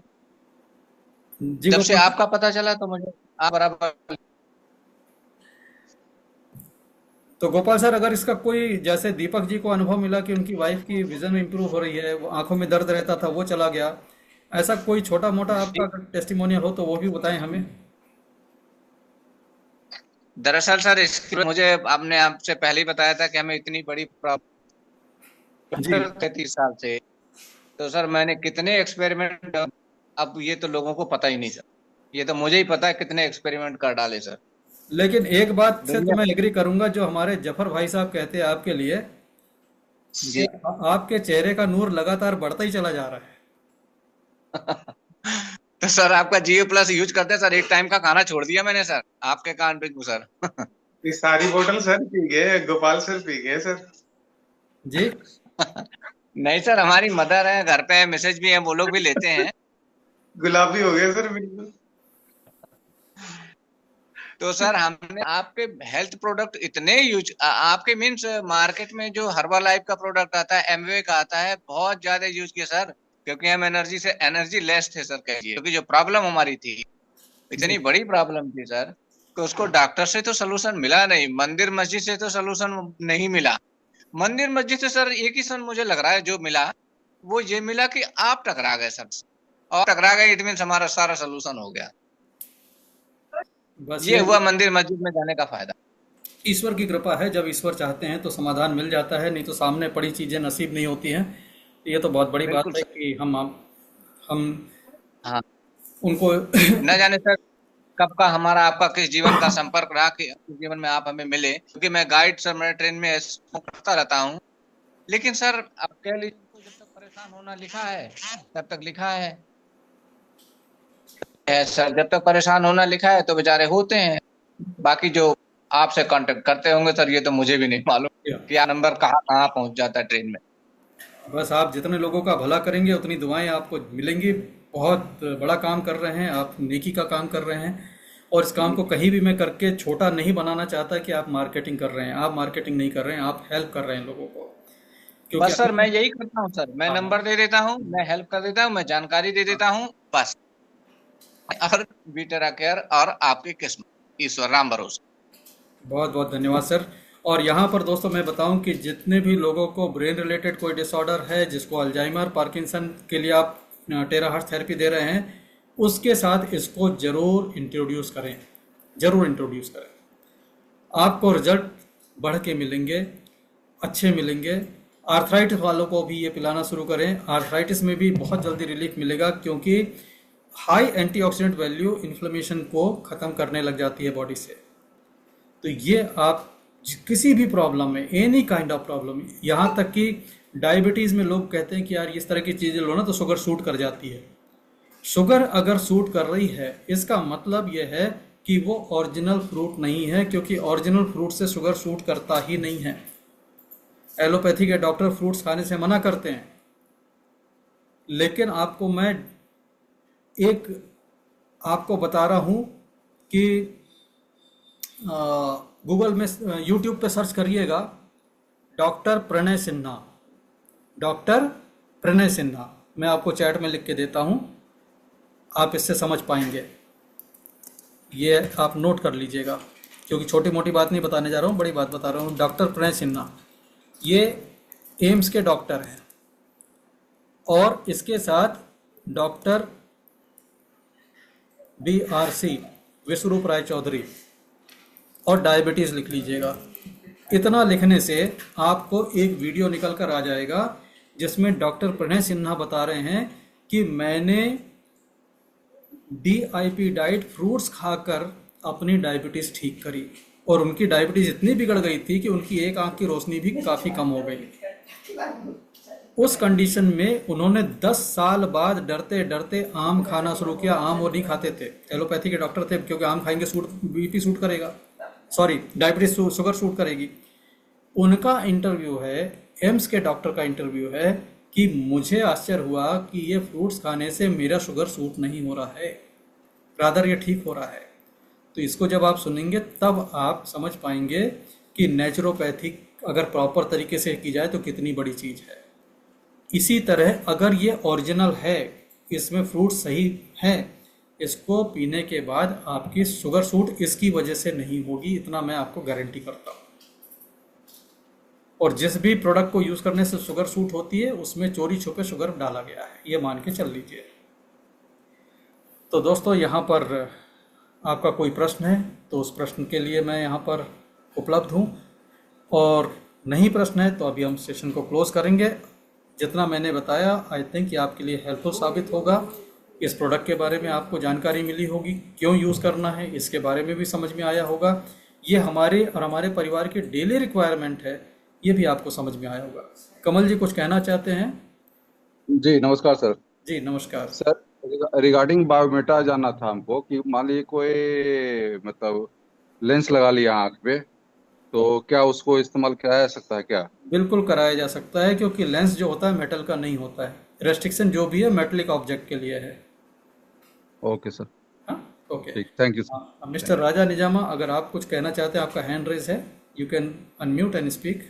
Speaker 1: जी
Speaker 3: जब से
Speaker 1: गोपाल।
Speaker 3: आपका पता चला तो मुझे आप बराबर।
Speaker 1: तो गोपाल सर, अगर इसका कोई, जैसे दीपक जी को अनुभव मिला कि उनकी वाइफ की विजन इंप्रूव हो रही है, वो आंखों में दर्द रहता था वो चला गया, ऐसा कोई छोटा मोटा आपका
Speaker 3: जी,
Speaker 1: टेस्टिमोनियल हो तो वो भी बताएं हमें।
Speaker 3: दरअसल सर इसकी मुझे आपने आपसे पहले ही बताया था कि हमें इतनी बड़ी
Speaker 1: जी।
Speaker 3: प्रॉब्लम थे 30 साल से। तो सर मैंने कितने एक्सपेरिमेंट, अब ये तो लोगों को पता ही नहीं सर, ये तो मुझे ही पता है कितने एक्सपेरिमेंट कर डाले सर
Speaker 1: लेकिन एक बात से तो
Speaker 3: दुनिया।
Speaker 1: मैं एग्री करूंगा, जो हमारे जफर भाई साहब कहते हैं आपके लिए, कि
Speaker 3: जी।
Speaker 1: आपके चेहरे का नूर लगातार बढ़ता ही चला जा रहा है।
Speaker 3: तो सर आपका जियो प्लस यूज करते हैं सर, एक टाइम का खाना छोड़ दिया मैंने सर, आपके कारण पे सर।
Speaker 2: ये सारी बोतल सर पी गए, गोपाल सर पी गए सर।
Speaker 1: जी।
Speaker 3: नहीं सर, हमारी मदर है घर पे, मैसेज भी है, वो लोग भी लेते हैं।
Speaker 2: गुलाबी हो गए सर बिल्कुल।
Speaker 3: तो सर हमने आपके हेल्थ प्रोडक्ट इतने यूज, आपके मीन्स मार्केट में जो हर्बल लाइफ का प्रोडक्ट आता है, एमवे का आता है, बहुत ज्यादा यूज किया सर, क्योंकि हम एनर्जी लेस थे सर कहिए, क्योंकि जो प्रॉब्लम हमारी थी,
Speaker 1: जी।
Speaker 3: इतनी बड़ी प्रॉब्लम थी सर, कि उसको डॉक्टर से तो सोल्यूशन मिला नहीं, मंदिर मस्जिद से तो सोल्यूशन नहीं मिला। मंदिर मस्जिद से सर एक ही सन मुझे लग रहा है जो मिला, वो ये मिला कि आप टकरा गए सर, और टकरा गए इट मीन हमारा सारा सोल्यूशन हो गया।
Speaker 1: बस
Speaker 3: ये
Speaker 1: ये
Speaker 3: हुआ मंदिर मस्जिद में जाने का फायदा।
Speaker 1: ईश्वर की कृपा है, जब ईश्वर चाहते हैं तो समाधान मिल जाता है, नहीं तो सामने पड़ी चीजें नसीब नहीं होती हैं। ये तो बहुत बड़ी
Speaker 3: बिल्कुल
Speaker 1: बात है
Speaker 3: सर।
Speaker 1: कि हम
Speaker 3: हाँ,
Speaker 1: उनको
Speaker 3: न जाने सर कब का हमारा आपका किस जीवन का संपर्क रहा कि किस जीवन में आप हमें मिले, क्योंकि मैं गाइड सर, मैं ट्रेन में ऐसे करता रहता हूँ, लेकिन सर आप कह लीजिए उनको जब तक परेशान होना लिखा है तब तक लिखा है सर, जब तक परेशान होना लिखा है तो बेचारे होते हैं। बाकी जो आपसे कांटेक्ट करते होंगे सर, ये तो मुझे भी नहीं मालूम कि यह नंबर कहाँ कहाँ पहुंच जाता है ट्रेन में।
Speaker 1: बस आप जितने लोगों का भला करेंगे उतनी दुआएं आपको मिलेंगी। बहुत बड़ा काम कर रहे हैं आप, नेकी का काम कर रहे हैं। और इस काम को कहीं भी मैं करके छोटा नहीं बनाना चाहता कि आप मार्केटिंग कर रहे हैं। आप मार्केटिंग नहीं कर रहे हैं, आप हेल्प कर रहे हैं लोगों को, क्योंकि
Speaker 3: बस सर मैं यही करता हूँ सर, मैं
Speaker 1: हाँ।
Speaker 3: नंबर दे देता हूँ, मैं हेल्प कर देता हूँ, मैं जानकारी दे देता हूँ, बस। और बीटेरा केयर और आपकी किस्मत, ईश्वर राम भरोसे।
Speaker 1: बहुत बहुत धन्यवाद सर। और यहाँ पर दोस्तों मैं बताऊं कि जितने भी लोगों को ब्रेन रिलेटेड कोई डिसऑर्डर है, जिसको अल्जाइमर, पार्किंसन के लिए आप टेराहर्ट्ज थेरेपी दे रहे हैं, उसके साथ इसको ज़रूर इंट्रोड्यूस करें, ज़रूर इंट्रोड्यूस करें। आपको रिजल्ट बढ़ के मिलेंगे, अच्छे मिलेंगे। आर्थराइटिस वालों को भी ये पिलाना शुरू करें, आर्थराइटिस में भी बहुत जल्दी रिलीफ मिलेगा, क्योंकि हाई एंटीऑक्सीडेंट वैल्यू इन्फ्लेमेशन को ख़त्म करने लग जाती है बॉडी से। तो ये आप किसी भी प्रॉब्लम में, एनी काइंड ऑफ प्रॉब्लम, यहाँ तक कि डायबिटीज़ में लोग कहते हैं कि यार इस तरह की चीज़ें लो ना तो शुगर सूट कर जाती है। शुगर अगर सूट कर रही है, इसका मतलब यह है कि वो ओरिजिनल फ्रूट नहीं है, क्योंकि ओरिजिनल फ्रूट से शुगर सूट करता ही नहीं है। एलोपैथी के डॉक्टर फ्रूट्स खाने से मना करते हैं, लेकिन आपको मैं एक आपको बता रहा हूँ कि गूगल में, यूट्यूब पे सर्च करिएगा, डॉक्टर प्रणय सिन्हा, डॉक्टर प्रणय सिन्हा। मैं आपको चैट में लिख के देता हूँ, आप इससे समझ पाएंगे। ये आप नोट कर लीजिएगा, क्योंकि छोटी मोटी बात नहीं बताने जा रहा हूँ, बड़ी बात बता रहा हूँ। डॉक्टर प्रणय सिन्हा ये एम्स के डॉक्टर हैं, और इसके साथ डॉक्टर BRC विश्वरूप राय चौधरी, और डायबिटीज़ लिख लीजिएगा। इतना लिखने से आपको एक वीडियो निकल कर आ जाएगा, जिसमें डॉक्टर प्रणय सिन्हा बता रहे हैं कि मैंने DIP डाइट फ्रूट्स खाकर अपनी डायबिटीज़ ठीक करी, और उनकी डायबिटीज़ इतनी बिगड़ गई थी कि उनकी एक आंख की रोशनी भी काफ़ी कम हो गई। उस कंडीशन में उन्होंने 10 साल बाद डरते डरते आम खाना शुरू किया। आम वो नहीं खाते थे, एलोपैथी के डॉक्टर थे, क्योंकि आम खाएंगे BP सूट करेगा, सॉरी डायबिटीज शुगर सूट करेगी। उनका इंटरव्यू है, एम्स के डॉक्टर का इंटरव्यू है, कि मुझे आश्चर्य हुआ कि ये फ्रूट्स खाने से मेरा शुगर सूट नहीं हो रहा है, रादर ये ठीक हो रहा है। तो इसको जब आप सुनेंगे तब आप समझ पाएंगे कि नेचुरोपैथिक अगर प्रॉपर तरीके से की जाए तो कितनी बड़ी चीज़ है। इसी तरह अगर ये ओरिजिनल है, इसमें फ्रूट सही है, इसको पीने के बाद आपकी शुगर सूट इसकी वजह से नहीं होगी, इतना मैं आपको गारंटी करता हूँ। और जिस भी प्रोडक्ट को यूज़ करने से शुगर सूट होती है उसमें चोरी छुपे शुगर डाला गया है, ये मान के चल लीजिए। तो दोस्तों, यहाँ पर आपका कोई प्रश्न है तो उस प्रश्न के लिए मैं यहाँ पर उपलब्ध हूँ, और नहीं प्रश्न है तो अभी हम सेशन को क्लोज करेंगे। जितना मैंने बताया आई थिंक ये आपके लिए हेल्पफुल साबित होगा। इस प्रोडक्ट के बारे में आपको जानकारी मिली होगी, क्यों यूज़ करना है इसके बारे में भी समझ में आया होगा। ये हमारे और हमारे परिवार की डेली रिक्वायरमेंट है, ये भी आपको समझ में आया होगा। कमल जी कुछ कहना चाहते हैं?
Speaker 4: जी नमस्कार सर।
Speaker 1: जी नमस्कार।
Speaker 4: सर रिगार्डिंग बायोमेटा जानना था हमको कि मान लीजिए कोई मतलब लेंस लगा लिया आंख पे, तो क्या उसको इस्तेमाल किया जा सकता है क्या?
Speaker 1: बिल्कुल कराया जा सकता है, क्योंकि लेंस जो होता है मेटल का नहीं होता है। रेस्ट्रिक्शन जो भी है मेटलिक ऑब्जेक्ट के लिए है।
Speaker 4: ओके सर,
Speaker 1: हाँ, ओके।
Speaker 4: ठीक, थैंक यू सर।
Speaker 1: हाँ, मिस्टर राजा निजामा, अगर आप कुछ कहना चाहते हैं, आपका हैंड रेज है, you can unmute and speak.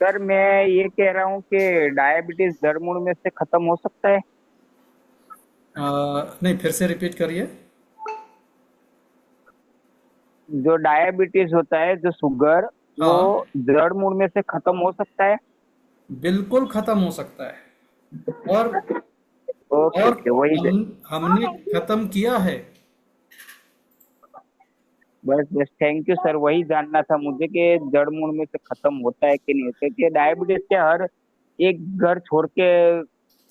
Speaker 5: Sir मैं ये कह रहा हूँ कि डायबिटीज जड़ मूड में से खत्म हो सकता है?
Speaker 1: नहीं, फिर से रिपीट करिए।
Speaker 5: जो डायबिटीज होता है, जो शुगर, वो
Speaker 1: हाँ,
Speaker 5: जड़ मूड में से खत्म हो सकता है?
Speaker 1: बिल्कुल खत्म हो सकता है। और
Speaker 5: ओके
Speaker 1: और
Speaker 5: ओके, वही
Speaker 1: हमने खत्म किया है।
Speaker 5: बस बस, थैंक यू सर। वही जानना था मुझे कि जड़ मूड में से खत्म होता है कि नहीं होता है, कि डायबिटीज के हर एक घर छोड़ के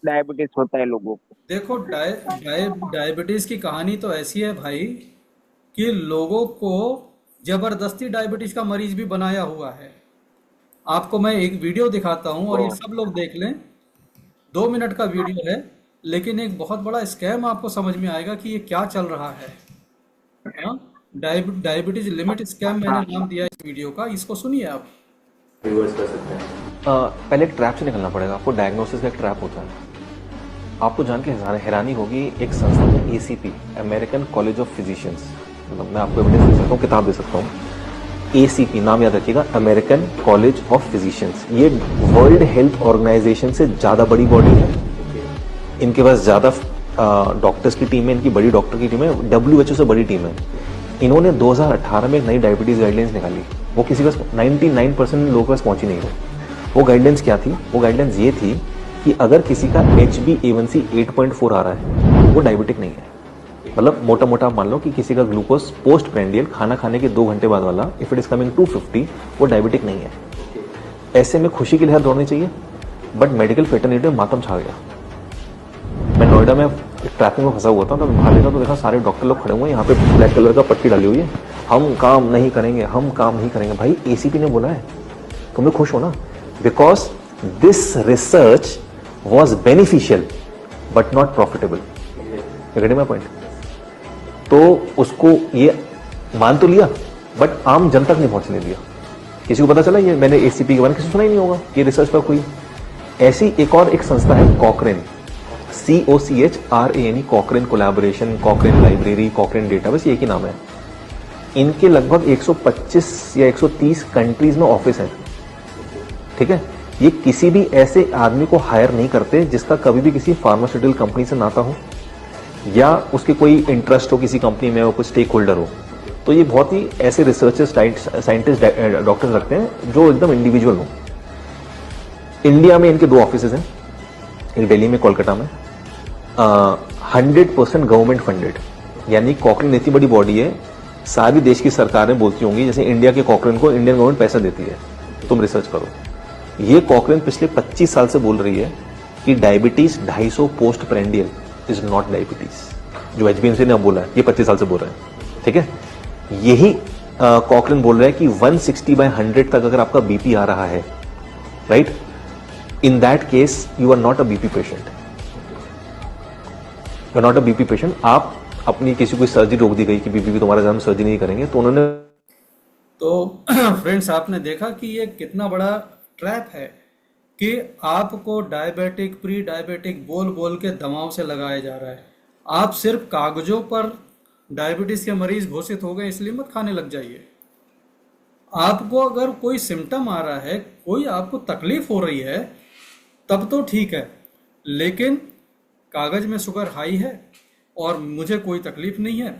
Speaker 5: डायबिटीज होता है लोगों को।
Speaker 1: देखो, डायबिटीज की कहानी तो ऐसी है भाई कि लोगों को जबरदस्ती डायबिटीज का मरीज भी बनाया हुआ है। आपको मैं एक वीडियो दिखाता हूँ और ये सब लोग देख लें। 2 मिनट का वीडियो है, लेकिन एक बहुत बड़ा स्कैम आपको समझ में आएगा कि ये क्या चल रहा है। हाँ, डायबिटीज लिमिट स्कैम मैंने नाम दिया इस वीडियो का, इसको सुनिए आप।
Speaker 6: रिवर्स कर सकते हैं। पहले एक ट्रैप से निकलना पड़ेगा। आपको डायग्नोसिस का एक ट्रैप होता है। आपको जान के हैरानी होगी, एक संस्था है ACP, American college of physicians. मतलब मैं आपको एविडेंस दे सकता हूँ, किताब दे सकता हूँ। ACP नाम याद रखिएगा, अमेरिकन कॉलेज ऑफ फिजिशियंस। ये वर्ल्ड हेल्थ ऑर्गेनाइजेशन से ज़्यादा बड़ी बॉडी है। इनके पास ज़्यादा डॉक्टर्स की टीम है, इनकी बड़ी डॉक्टर की टीम है, WHO से बड़ी टीम है। इन्होंने 2018 में एक नई डायबिटीज़ गाइडलाइंस निकाली। वो किसी का 99% लोगों के पास पहुंची नहीं है। वो गाइडलाइंस क्या थी? वो गाइडलाइंस ये थी कि अगर किसी का HbA1c 8.4 आ रहा है, वो डायबिटिक नहीं है। मतलब मोटा मोटा मान लो कि किसी का ग्लूकोज पोस्ट प्रेंडियल खाना खाने के 2 घंटे बाद वाला, इफ इट इज कमिंग 250, वो डायबिटिक नहीं है। ऐसे में खुशी की लहर दौड़नी चाहिए, बट मेडिकल फेटर्निटी में मातम छा गया। मैं नोएडा में ट्रैफिक में फंसा हुआ था, तो बाहर देखा तो देखा सारे डॉक्टर लोग खड़े हुए हैं, यहाँ पे ब्लैक कलर का पट्टी डाली हुई है, हम काम नहीं करेंगे, हम काम नहीं करेंगे। भाई ACP ने बोला है, तुम लोग खुश हो ना, because this research was beneficial but not profitable. Getting my point? तो उसको ये मान तो लिया, बट आम जनता तक नहीं पहुंचने दिया। किसी को पता चला ये, मैंने ACP के बारे में किसी सुना ही नहीं होगा, ये रिसर्च पर कोई। ऐसी एक संस्था है कॉकरेन, COCHRANE, कॉकरेन कोलैबोरेशन, कॉकरेन लाइब्रेरी, कॉकरेन डेटाबेस, ये एक ही नाम है। इनके लगभग 125 या 130 कंट्रीज में ऑफिस है। ठीक है, ये किसी भी ऐसे आदमी को हायर नहीं करते जिसका कभी भी किसी फार्मास्यूटिकल कंपनी से नाता हो, या उसके कोई इंटरेस्ट हो किसी कंपनी में, वो कोई स्टेक होल्डर हो। तो ये बहुत ही ऐसे रिसर्चर्स, साइंटिस्ट, डॉक्टर्स रखते हैं जो एकदम इंडिविजुअल हो। इंडिया में इनके 2 ऑफिसेज हैं, एक दिल्ली में, कोलकाता में। 100% गवर्नमेंट फंडेड, यानी कॉकरेन इतनी बड़ी बॉडी है, सारी देश की सरकारें बोलती होंगी जैसे इंडिया के कॉकरेन को इंडियन गवर्नमेंट पैसा देती है, तुम रिसर्च करो। ये कॉकरेन पिछले 25 साल से बोल रही है कि diabetes 250 post prandial is not diabetes. जो HbA1c ने अब बोला है, ये 25 साल से बोल रहे हैं। ठीक है, यही कॉकरेन बोल रहा है कि 160/100 तक अगर आपका BP आ रहा है, right, in that case you are not a BP patient. You are not a BP patient. आप अपनी किसी को सर्जरी रोक दी गई कि BP की तुम्हारा ज्यादा सर्जरी नहीं करेंगे, तो उन्होंने
Speaker 1: तो फ्रेंड्स, आपने देखा कि ये कितना बड़ा ट्रैप है कि आपको डायबिटिक, प्री डायबिटिक बोल बोल के दवाओं से लगाया जा रहा है। आप सिर्फ कागजों पर डायबिटीज के मरीज घोषित हो गए इसलिए मत खाने लग जाइए। आपको अगर कोई सिम्टम आ रहा है, कोई आपको तकलीफ हो रही है, तब तो ठीक है, लेकिन कागज में शुगर हाई है और मुझे कोई तकलीफ नहीं है,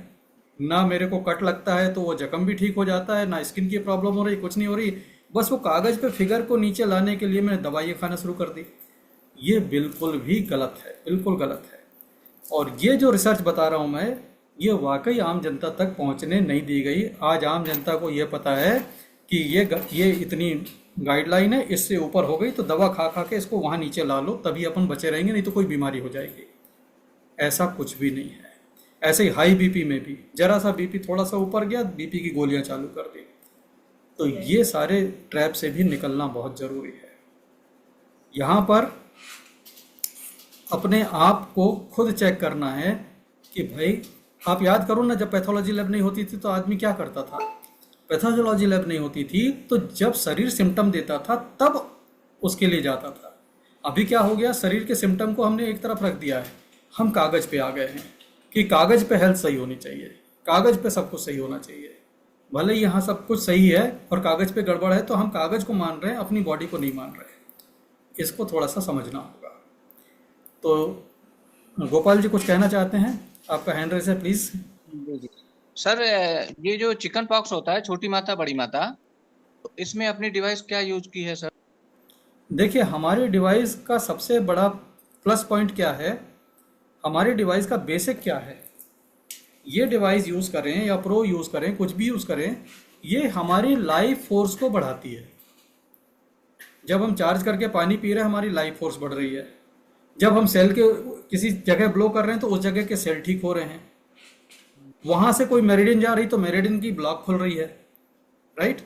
Speaker 1: ना मेरे को कट लगता है तो वो जख्म भी ठीक हो जाता है, ना स्किन की प्रॉब्लम हो रही, कुछ नहीं हो रही, बस वो कागज पे फिगर को नीचे लाने के लिए मैंने दवाइयाँ खाना शुरू कर दी। ये बिल्कुल भी गलत है, बिल्कुल गलत है। और ये जो रिसर्च बता रहा हूँ मैं, ये वाकई आम जनता तक पहुँचने नहीं दी गई। आज आम जनता को ये पता है कि ये इतनी गाइडलाइन है, इससे ऊपर हो गई तो दवा खा खा के इसको वहाँ नीचे ला लो, तभी अपन बचे रहेंगे, नहीं तो कोई बीमारी हो जाएगी। ऐसा कुछ भी नहीं है। ऐसे ही हाई बीपी में भी जरा सा बीपी थोड़ा सा ऊपर गया, बीपी की गोलियां चालू कर दी। तो ये सारे ट्रैप से भी निकलना बहुत ज़रूरी है। यहाँ पर अपने आप को खुद चेक करना है कि भाई, आप याद करो ना, जब पैथोलॉजी लैब नहीं होती थी तो आदमी क्या करता था? पैथोलॉजी लैब नहीं होती थी तो जब शरीर सिम्टम देता था तब उसके लिए जाता था। अभी क्या हो गया, शरीर के सिम्टम को हमने एक तरफ रख दिया है, हम कागज पे आ गए हैं कि कागज पे हेल्थ सही होनी चाहिए, कागज पे सब कुछ सही होना चाहिए। भले ही यहाँ सब कुछ सही है और कागज पे गड़बड़ है, तो हम कागज को मान रहे हैं, अपनी बॉडी को नहीं मान रहे। इसको थोड़ा सा समझना होगा। तो गोपाल जी कुछ कहना चाहते हैं? आपका हैंड रेस है, प्लीज।
Speaker 3: सर, ये जो चिकन पॉक्स होता है, छोटी माता बड़ी माता, तो इसमें अपनी डिवाइस क्या यूज की है सर?
Speaker 1: देखिए, हमारे डिवाइस का सबसे बड़ा प्लस पॉइंट क्या है, हमारे डिवाइस का बेसिक क्या है। ये डिवाइस यूज़ करें या प्रो यूज़ करें, कुछ भी यूज़ करें, ये हमारी लाइफ फोर्स को बढ़ाती है। जब हम चार्ज करके पानी पी रहे हैं, हमारी लाइफ फोर्स बढ़ रही है। जब हम सेल के किसी जगह ब्लो कर रहे हैं तो उस जगह के सेल ठीक हो रहे हैं। वहाँ से कोई मेरिडियन जा रही तो मेरिडियन की ब्लॉक खुल रही है, राइट।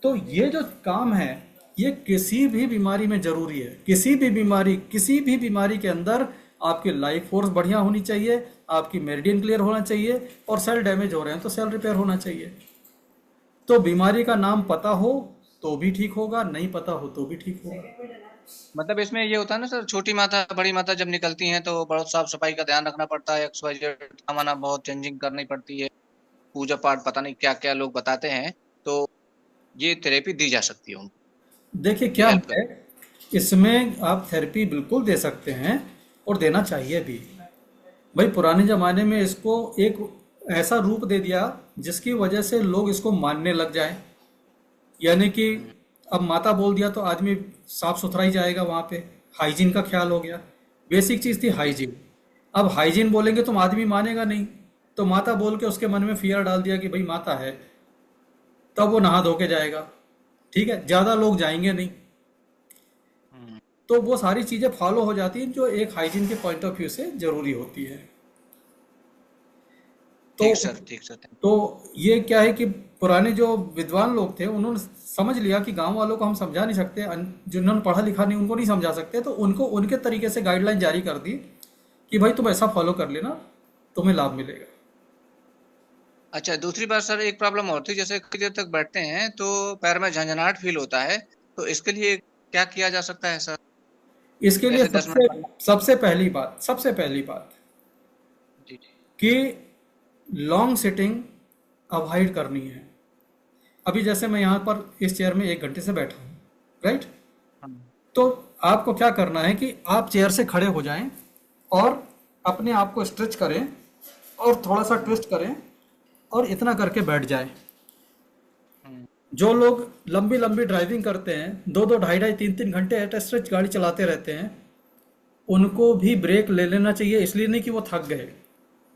Speaker 1: तो ये जो काम है, ये किसी भी बीमारी में जरूरी है। किसी भी बीमारी के अंदर आपकी लाइफ फोर्स बढ़िया होनी चाहिए, आपकी मेरिडियन क्लियर होना चाहिए, और सेल डैमेज हो रहे हैं तो सेल रिपेयर होना चाहिए। तो बीमारी का नाम पता हो तो भी ठीक होगा, नहीं पता हो तो भी ठीक होगा।
Speaker 3: मतलब इसमें ये होता है ना सर, छोटी माता बड़ी माता जब निकलती हैं तो बहुत साफ सफाई का ध्यान रखना पड़ता है, XYZ खाना बहुत चेंजिंग करनी पड़ती है, पूजा पाठ पता नहीं क्या क्या लोग बताते हैं, तो ये थेरेपी दी जा सकती है उनको।
Speaker 1: देखिए क्या है, इसमें आप थेरेपी बिल्कुल दे सकते हैं और देना चाहिए भी। भाई, पुराने ज़माने में इसको एक ऐसा रूप दे दिया जिसकी वजह से लोग इसको मानने लग जाएं। यानी कि अब माता बोल दिया तो आदमी साफ सुथरा ही जाएगा वहाँ पे, हाइजीन का ख्याल हो गया। बेसिक चीज़ थी हाइजीन। अब हाइजीन बोलेंगे तो आदमी मानेगा नहीं, तो माता बोल के उसके मन में फियर डाल दिया कि भाई माता है, तब वो नहा धो के जाएगा। ठीक है, ज़्यादा लोग जाएंगे नहीं, तो वो सारी चीज़ें फॉलो हो जाती हैं जो एक हाइजीन के पॉइंट ऑफ व्यू से ज़रूरी होती है।
Speaker 3: ठीक सर।
Speaker 1: तो ये क्या है कि पुराने जो विद्वान लोग थे उन्होंने समझ लिया कि गांव वालों को हम समझा नहीं सकते, जिन्होंने पढ़ा लिखा नहीं उनको नहीं समझा सकते, तो उनको उनके तरीके से गाइडलाइन जारी कर दी कि भाई तुम ऐसा फॉलो कर लेना, तुम्हें लाभ मिलेगा।
Speaker 3: अच्छा, दूसरी बात सर, एक प्रॉब्लम और थी, जैसे कुछ देर तक बैठते हैं तो पैर में झंझनाहट फील होता है, तो इसके लिए क्या किया जा सकता है सर?
Speaker 1: इसके लिए
Speaker 3: ऐसे 10 मिनट
Speaker 1: सबसे पहली बात
Speaker 3: जी।
Speaker 1: कि लॉन्ग सिटिंग अवॉइड करनी है। अभी जैसे मैं यहाँ पर इस चेयर में 1 घंटे से बैठा हूँ, राइट। तो आपको क्या करना है कि आप चेयर से खड़े हो जाएं और अपने आप को स्ट्रेच करें और थोड़ा सा ट्विस्ट करें और इतना करके बैठ जाएं। जो लोग लंबी लंबी ड्राइविंग करते हैं, 2-2, 2.5-2.5, 3-3 घंटे एट स्ट्रेच गाड़ी चलाते रहते हैं, उनको भी ब्रेक ले लेना चाहिए। इसलिए नहीं कि वो थक गए,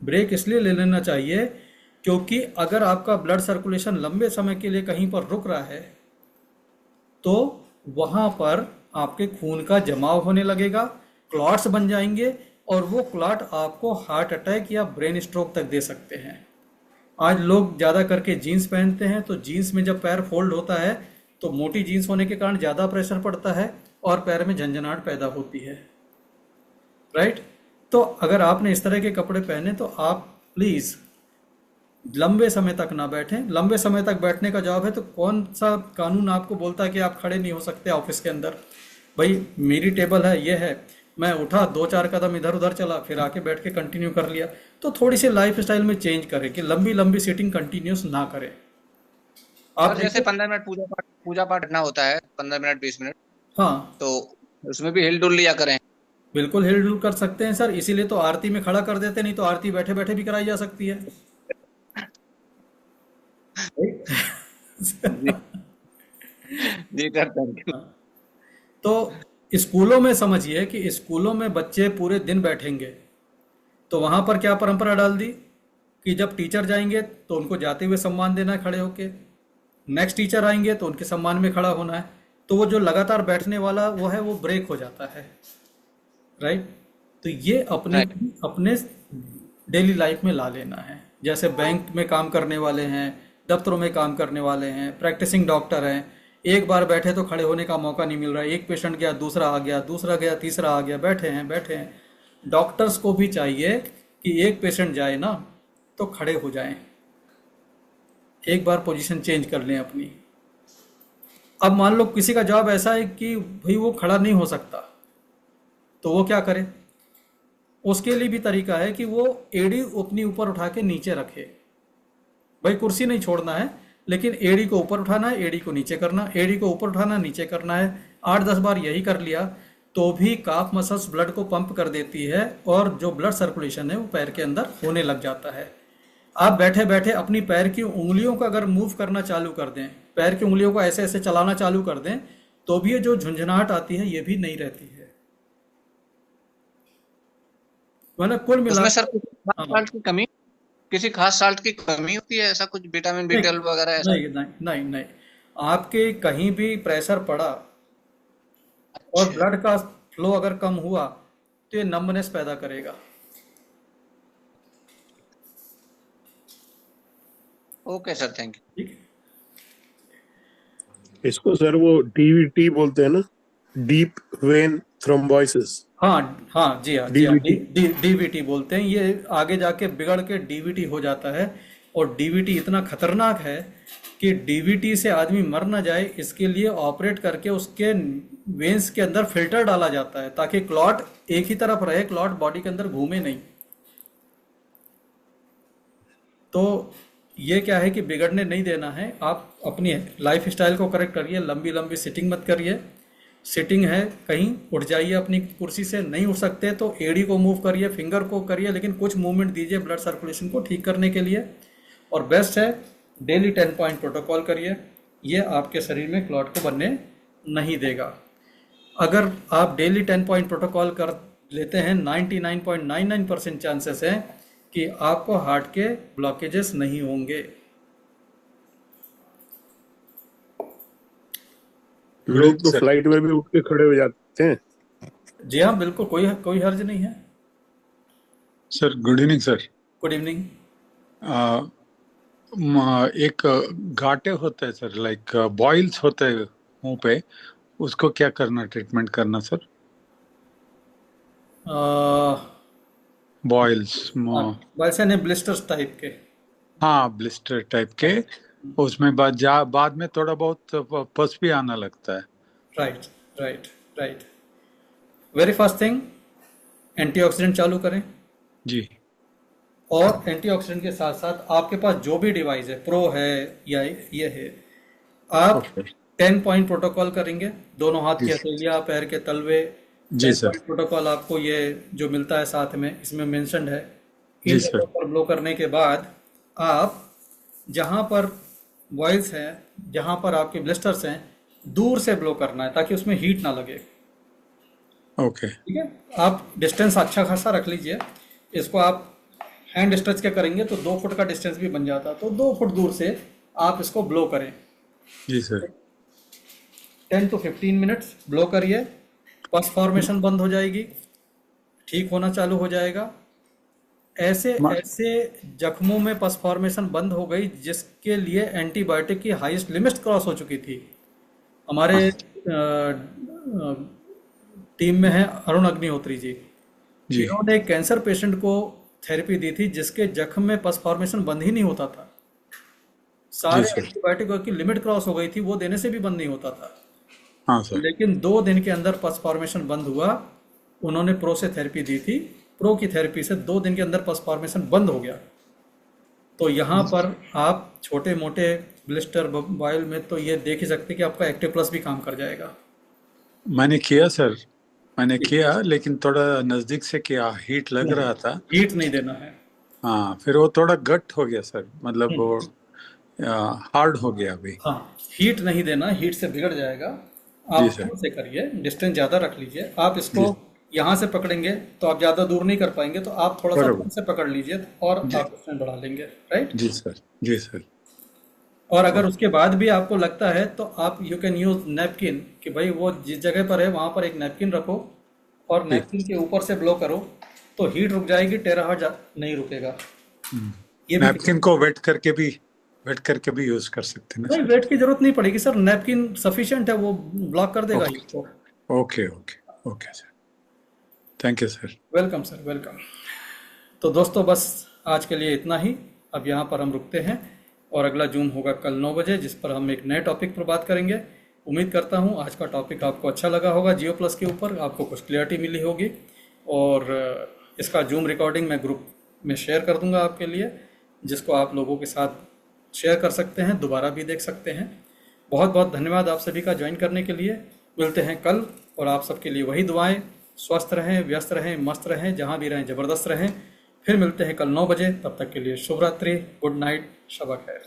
Speaker 1: ब्रेक इसलिए ले लेना चाहिए क्योंकि अगर आपका ब्लड सर्कुलेशन लंबे समय के लिए कहीं पर रुक रहा है तो वहाँ पर आपके खून का जमाव होने लगेगा, क्लॉट्स बन जाएंगे और वो क्लॉट आपको हार्ट अटैक या ब्रेन स्ट्रोक तक दे सकते हैं। आज लोग ज़्यादा करके जीन्स पहनते हैं, तो जीन्स में जब पैर फोल्ड होता है तो मोटी जीन्स होने के कारण ज़्यादा प्रेशर पड़ता है और पैर में झंझनाहट पैदा होती है, राइट। तो अगर आपने इस तरह के कपड़े पहने तो आप प्लीज़ लंबे समय तक ना बैठें। लंबे समय तक बैठने का जवाब है तो कौन सा कानून आपको बोलता है कि आप खड़े नहीं हो सकते ऑफिस के अंदर? भाई मेरी टेबल है, ये है, मैं उठा, 2-4 कदम इधर उधर चला, फिर आके बैठ के कंटिन्यू कर लिया। तो थोड़ी सी लाइफ स्टाइल में चेंज करें कि लंबी लंबी सीटिंग कंटिन्यूस ना करें। आप
Speaker 3: और जैसे
Speaker 1: देखिए।
Speaker 3: 15 मिनट पूजा पाठ करना होता है, 15 मिनट 20 मिनट,
Speaker 1: हाँ,
Speaker 3: तो उसमें भी हिल डुल लिया करें।
Speaker 1: बिल्कुल हिल डुल कर सकते हैं सर, इसीलिए तो आरती में खड़ा कर देते, नहीं तो आरती बैठे बैठे भी कराई जा सकती है।
Speaker 3: जी जी सर, थैंक यू।
Speaker 1: तो स्कूलों में समझिए कि स्कूलों में बच्चे पूरे दिन बैठेंगे, तो वहां पर क्या परंपरा डाल दी कि जब टीचर जाएंगे तो उनको जाते हुए सम्मान देना है खड़े होके, नेक्स्ट टीचर आएंगे तो उनके सम्मान में खड़ा होना है। तो वो जो लगातार बैठने वाला वो है, वो ब्रेक हो जाता है, राइट? तो ये अपने
Speaker 3: राइट।
Speaker 1: अपने डेली लाइफ में ला लेना है। जैसे बैंक में काम करने वाले हैं, दफ्तरों में काम करने वाले हैं, प्रैक्टिसिंग डॉक्टर हैं, एक बार बैठे तो खड़े होने का मौका नहीं मिल रहा है। एक पेशेंट गया, दूसरा आ गया, दूसरा गया, तीसरा आ गया, बैठे हैं बैठे हैं। डॉक्टर्स को भी चाहिए कि एक पेशेंट जाए ना तो खड़े हो जाएं, एक बार पोजीशन चेंज कर लें अपनी। अब मान लो किसी का जॉब ऐसा है कि भाई वो खड़ा नहीं हो सकता, तो वो क्या करे? उसके लिए भी तरीका है कि वो एड़ी अपनी ऊपर उठा के नीचे रखे। भाई कुर्सी नहीं छोड़ना है, लेकिन एड़ी को ऊपर उठाना है, एड़ी को नीचे करना, एड़ी को ऊपर उठाना, नीचे करना है। 8-10 बार यही कर लिया तो भी काफ मसल्स ब्लड को पंप कर देती है और जो ब्लड सर्कुलेशन है वो पैर के अंदर होने लग जाता है। आप बैठे बैठे अपनी पैर की उंगलियों को अगर मूव करना चालू कर दें, पैर की उंगलियों को ऐसे ऐसे चलाना चालू कर दें, तो भी ये जो झुंझुनाहट आती है ये भी नहीं रहती है। मतलब कुल मिला
Speaker 3: उसमें सर कुछ खास
Speaker 1: हाँ,
Speaker 3: साल्ट की कमी, किसी खास साल्ट की कमी होती है, ऐसा कुछ विटामिन
Speaker 1: नहीं
Speaker 3: B12 वगैरह ऐसा?
Speaker 1: नहीं नहीं नहीं नहीं, आपके कहीं भी प्रेशर पड़ा और
Speaker 3: अच्छा,
Speaker 1: ब्लड का फ्लो अगर कम हुआ तो ये नंबनेस पैदा करेगा।
Speaker 3: Okay sir, thank you.
Speaker 1: ठीक है।
Speaker 7: इसको सर वो डीवीटी बोलते हैं ना, डीप वेन थ्रोम्बोसिस,
Speaker 1: हाँ हाँ जी, हाँ जी, हाँ,
Speaker 7: डीवीटी।
Speaker 1: डीवीटी बोलते हैं। ये आगे जाके बिगड़ के डीवीटी हो जाता है, और डीवीटी इतना खतरनाक है कि डीवीटी से आदमी मर ना जाए, इसके लिए ऑपरेट करके उसके वेन्स के अंदर फिल्टर डाला जाता है ताकि क्लॉट एक ही तरफ रहे, क्लॉट बॉडी के अंदर घूमे नहीं। तो ये क्या है कि बिगड़ने नहीं देना है। आप अपनी लाइफ स्टाइल को करेक्ट करिए, लंबी लंबी सिटिंग मत करिए। सिटिंग है कहीं उठ जाइए अपनी कुर्सी से, नहीं उठ सकते तो एड़ी को मूव करिए, फिंगर को करिए, लेकिन कुछ मूवमेंट दीजिए ब्लड सर्कुलेशन को ठीक करने के लिए। और बेस्ट है डेली 10 पॉइंट प्रोटोकॉल करिए, ये आपके शरीर में क्लॉट को बनने नहीं देगा। अगर आप डेली 10 पॉइंट प्रोटोकॉल कर लेते हैं, 99.99% चांसेस हैं कि आपको हार्ट के ब्लॉकेजेस नहीं होंगे।
Speaker 7: लोग तो फ्लाइट में भी उठ के खड़े हो जाते हैं।
Speaker 1: जी हाँ, बिल्कुल, कोई कोई हर्ज नहीं है।
Speaker 8: Sir good evening sir.
Speaker 1: Good evening.
Speaker 8: एक गांठे होते हैं सर, लाइक बॉइल्स होते हैं मुंह पे, उसको क्या करना, ट्रीटमेंट करना सर? बॉइल्स,
Speaker 1: वैसे नहीं, ब्लिस्टर्स टाइप के।
Speaker 8: हाँ ब्लिस्टर टाइप के, उसमें बाद में थोड़ा बहुत पस भी आना लगता है।
Speaker 1: Right right right. Very first thing, antioxidant चालू करें।
Speaker 8: जी।
Speaker 1: और एंटीऑक्सीडेंट के साथ साथ आपके पास जो भी डिवाइस है, प्रो है या ये है, आप
Speaker 8: ओके
Speaker 1: 10 पॉइंट प्रोटोकॉल करेंगे। दोनों हाथ की
Speaker 8: जी
Speaker 1: हथेलियां, पैर के तलवे,
Speaker 8: जी
Speaker 1: 10
Speaker 8: सर।
Speaker 1: पॉइंट प्रोटोकॉल आपको ये जो मिलता है साथ में, इसमें मेंशन्ड है।
Speaker 8: जी
Speaker 1: इन
Speaker 8: सर।
Speaker 1: जगहों पर ब्लो करने के बाद आप जहां पर बॉयल्स हैं, जहां पर आपके ब्लिस्टर्स हैं, दूर से ब्लो करना है ताकि उसमें हीट ना लगे।
Speaker 8: ओके
Speaker 1: ठीक है, आप डिस्टेंस अच्छा खासा रख लीजिए। इसको आप हैंड स्ट्रेच के करेंगे तो 2 फुट का डिस्टेंस भी बन जाता है, तो 2 फुट दूर से आप इसको ब्लो करें।
Speaker 8: जी सर।
Speaker 1: 10 to 15 मिनट्स ब्लो करिए, पस फॉर्मेशन बंद हो जाएगी, ठीक होना चालू हो जाएगा। ऐसे ऐसे जख्मों में पस फॉर्मेशन बंद हो गई जिसके लिए एंटीबायोटिक की हाईएस्ट लिमिट क्रॉस हो चुकी थी। हमारे टीम में है अरुण अग्निहोत्री जी,
Speaker 8: जी
Speaker 1: इन्होंने एक कैंसर पेशेंट को थेरेपी दी थी जिसके जख्म में पस फॉर्मेशन बंद ही नहीं होता था।
Speaker 8: जी
Speaker 1: सारे
Speaker 8: सर।
Speaker 1: एंटीबायोटिक की लिमिट क्रॉस हो गई थी, वो देने से भी बंद नहीं होता था।
Speaker 8: हाँ सर।
Speaker 1: लेकिन 2 दिन के अंदर पस फॉर्मेशन बंद हुआ। उन्होंने प्रो से थेरेपी दी थी, प्रो की थेरेपी से 2 दिन के अंदर पस फॉर्मेशन बंद हो गया। तो यहाँ पर आप छोटे मोटे ब्लिस्टर बॉयल में तो ये देख ही सकते कि आपका एक्टिव प्लस भी काम कर जाएगा।
Speaker 8: मैंने किया सर, मैंने किया, लेकिन थोड़ा नजदीक से किया, हीट लग रहा था।
Speaker 1: हीट नहीं देना है।
Speaker 8: हाँ, फिर वो थोड़ा गट हो गया सर, मतलब वो हार्ड हो गया अभी।
Speaker 1: हाँ, हीट नहीं देना, हीट से बिगड़ जाएगा।
Speaker 8: जी
Speaker 1: आप
Speaker 8: सर।
Speaker 1: दूर से करिए, डिस्टेंस ज़्यादा रख लीजिए। आप इसको
Speaker 8: जी
Speaker 1: यहाँ से पकड़ेंगे तो आप ज़्यादा दूर नहीं कर पाएंगे, तो आप थोड़ा सा
Speaker 8: बराबर।
Speaker 1: दूर से पकड़ लीजिए और
Speaker 8: जी
Speaker 1: आप डिस्टेंस बढ़ा लेंगे, राइट।
Speaker 8: जी सर। जी सर।
Speaker 1: और अगर उसके बाद भी आपको लगता है तो आप यू कैन यूज नैपकिन, कि भाई वो जिस जगह पर है वहाँ पर एक नैपकिन रखो और
Speaker 8: ठीक।
Speaker 1: नैपकिन के ऊपर से ब्लो करो, तो हीट रुक जाएगी, टेराहर्ट्ज नहीं रुकेगा। ये भी
Speaker 8: नैपकिन को वेट करके भी यूज कर सकते हैं ना
Speaker 1: नहीं,
Speaker 8: सर?
Speaker 1: वेट की जरूरत नहीं पड़ेगी सर, नैपकिन सफिशिएंट है, वो ब्लॉक कर देगा हीट को।
Speaker 8: Okay okay okay sir, thank you sir.
Speaker 1: Welcome sir, welcome. तो दोस्तों बस आज के लिए इतना ही। अब यहाँ पर हम रुकते हैं और अगला जूम होगा कल 9 बजे, जिस पर हम एक नए टॉपिक पर बात करेंगे। उम्मीद करता हूँ आज का टॉपिक आपको अच्छा लगा होगा, जियो प्लस के ऊपर आपको कुछ क्लियरिटी मिली होगी। और इसका जूम रिकॉर्डिंग मैं ग्रुप में शेयर कर दूंगा आपके लिए, जिसको आप लोगों के साथ शेयर कर सकते हैं, दोबारा भी देख सकते हैं। बहुत बहुत धन्यवाद आप सभी का ज्वाइन करने के लिए। मिलते हैं कल, और आप सबके लिए वही दुआएं, स्वस्थ रहें, व्यस्त रहें, मस्त रहें, जहाँ भी रहें ज़बरदस्त रहें। फिर मिलते हैं कल 9 बजे, तब तक के लिए शुभ रात्रि, गुड नाइट, शब खैर।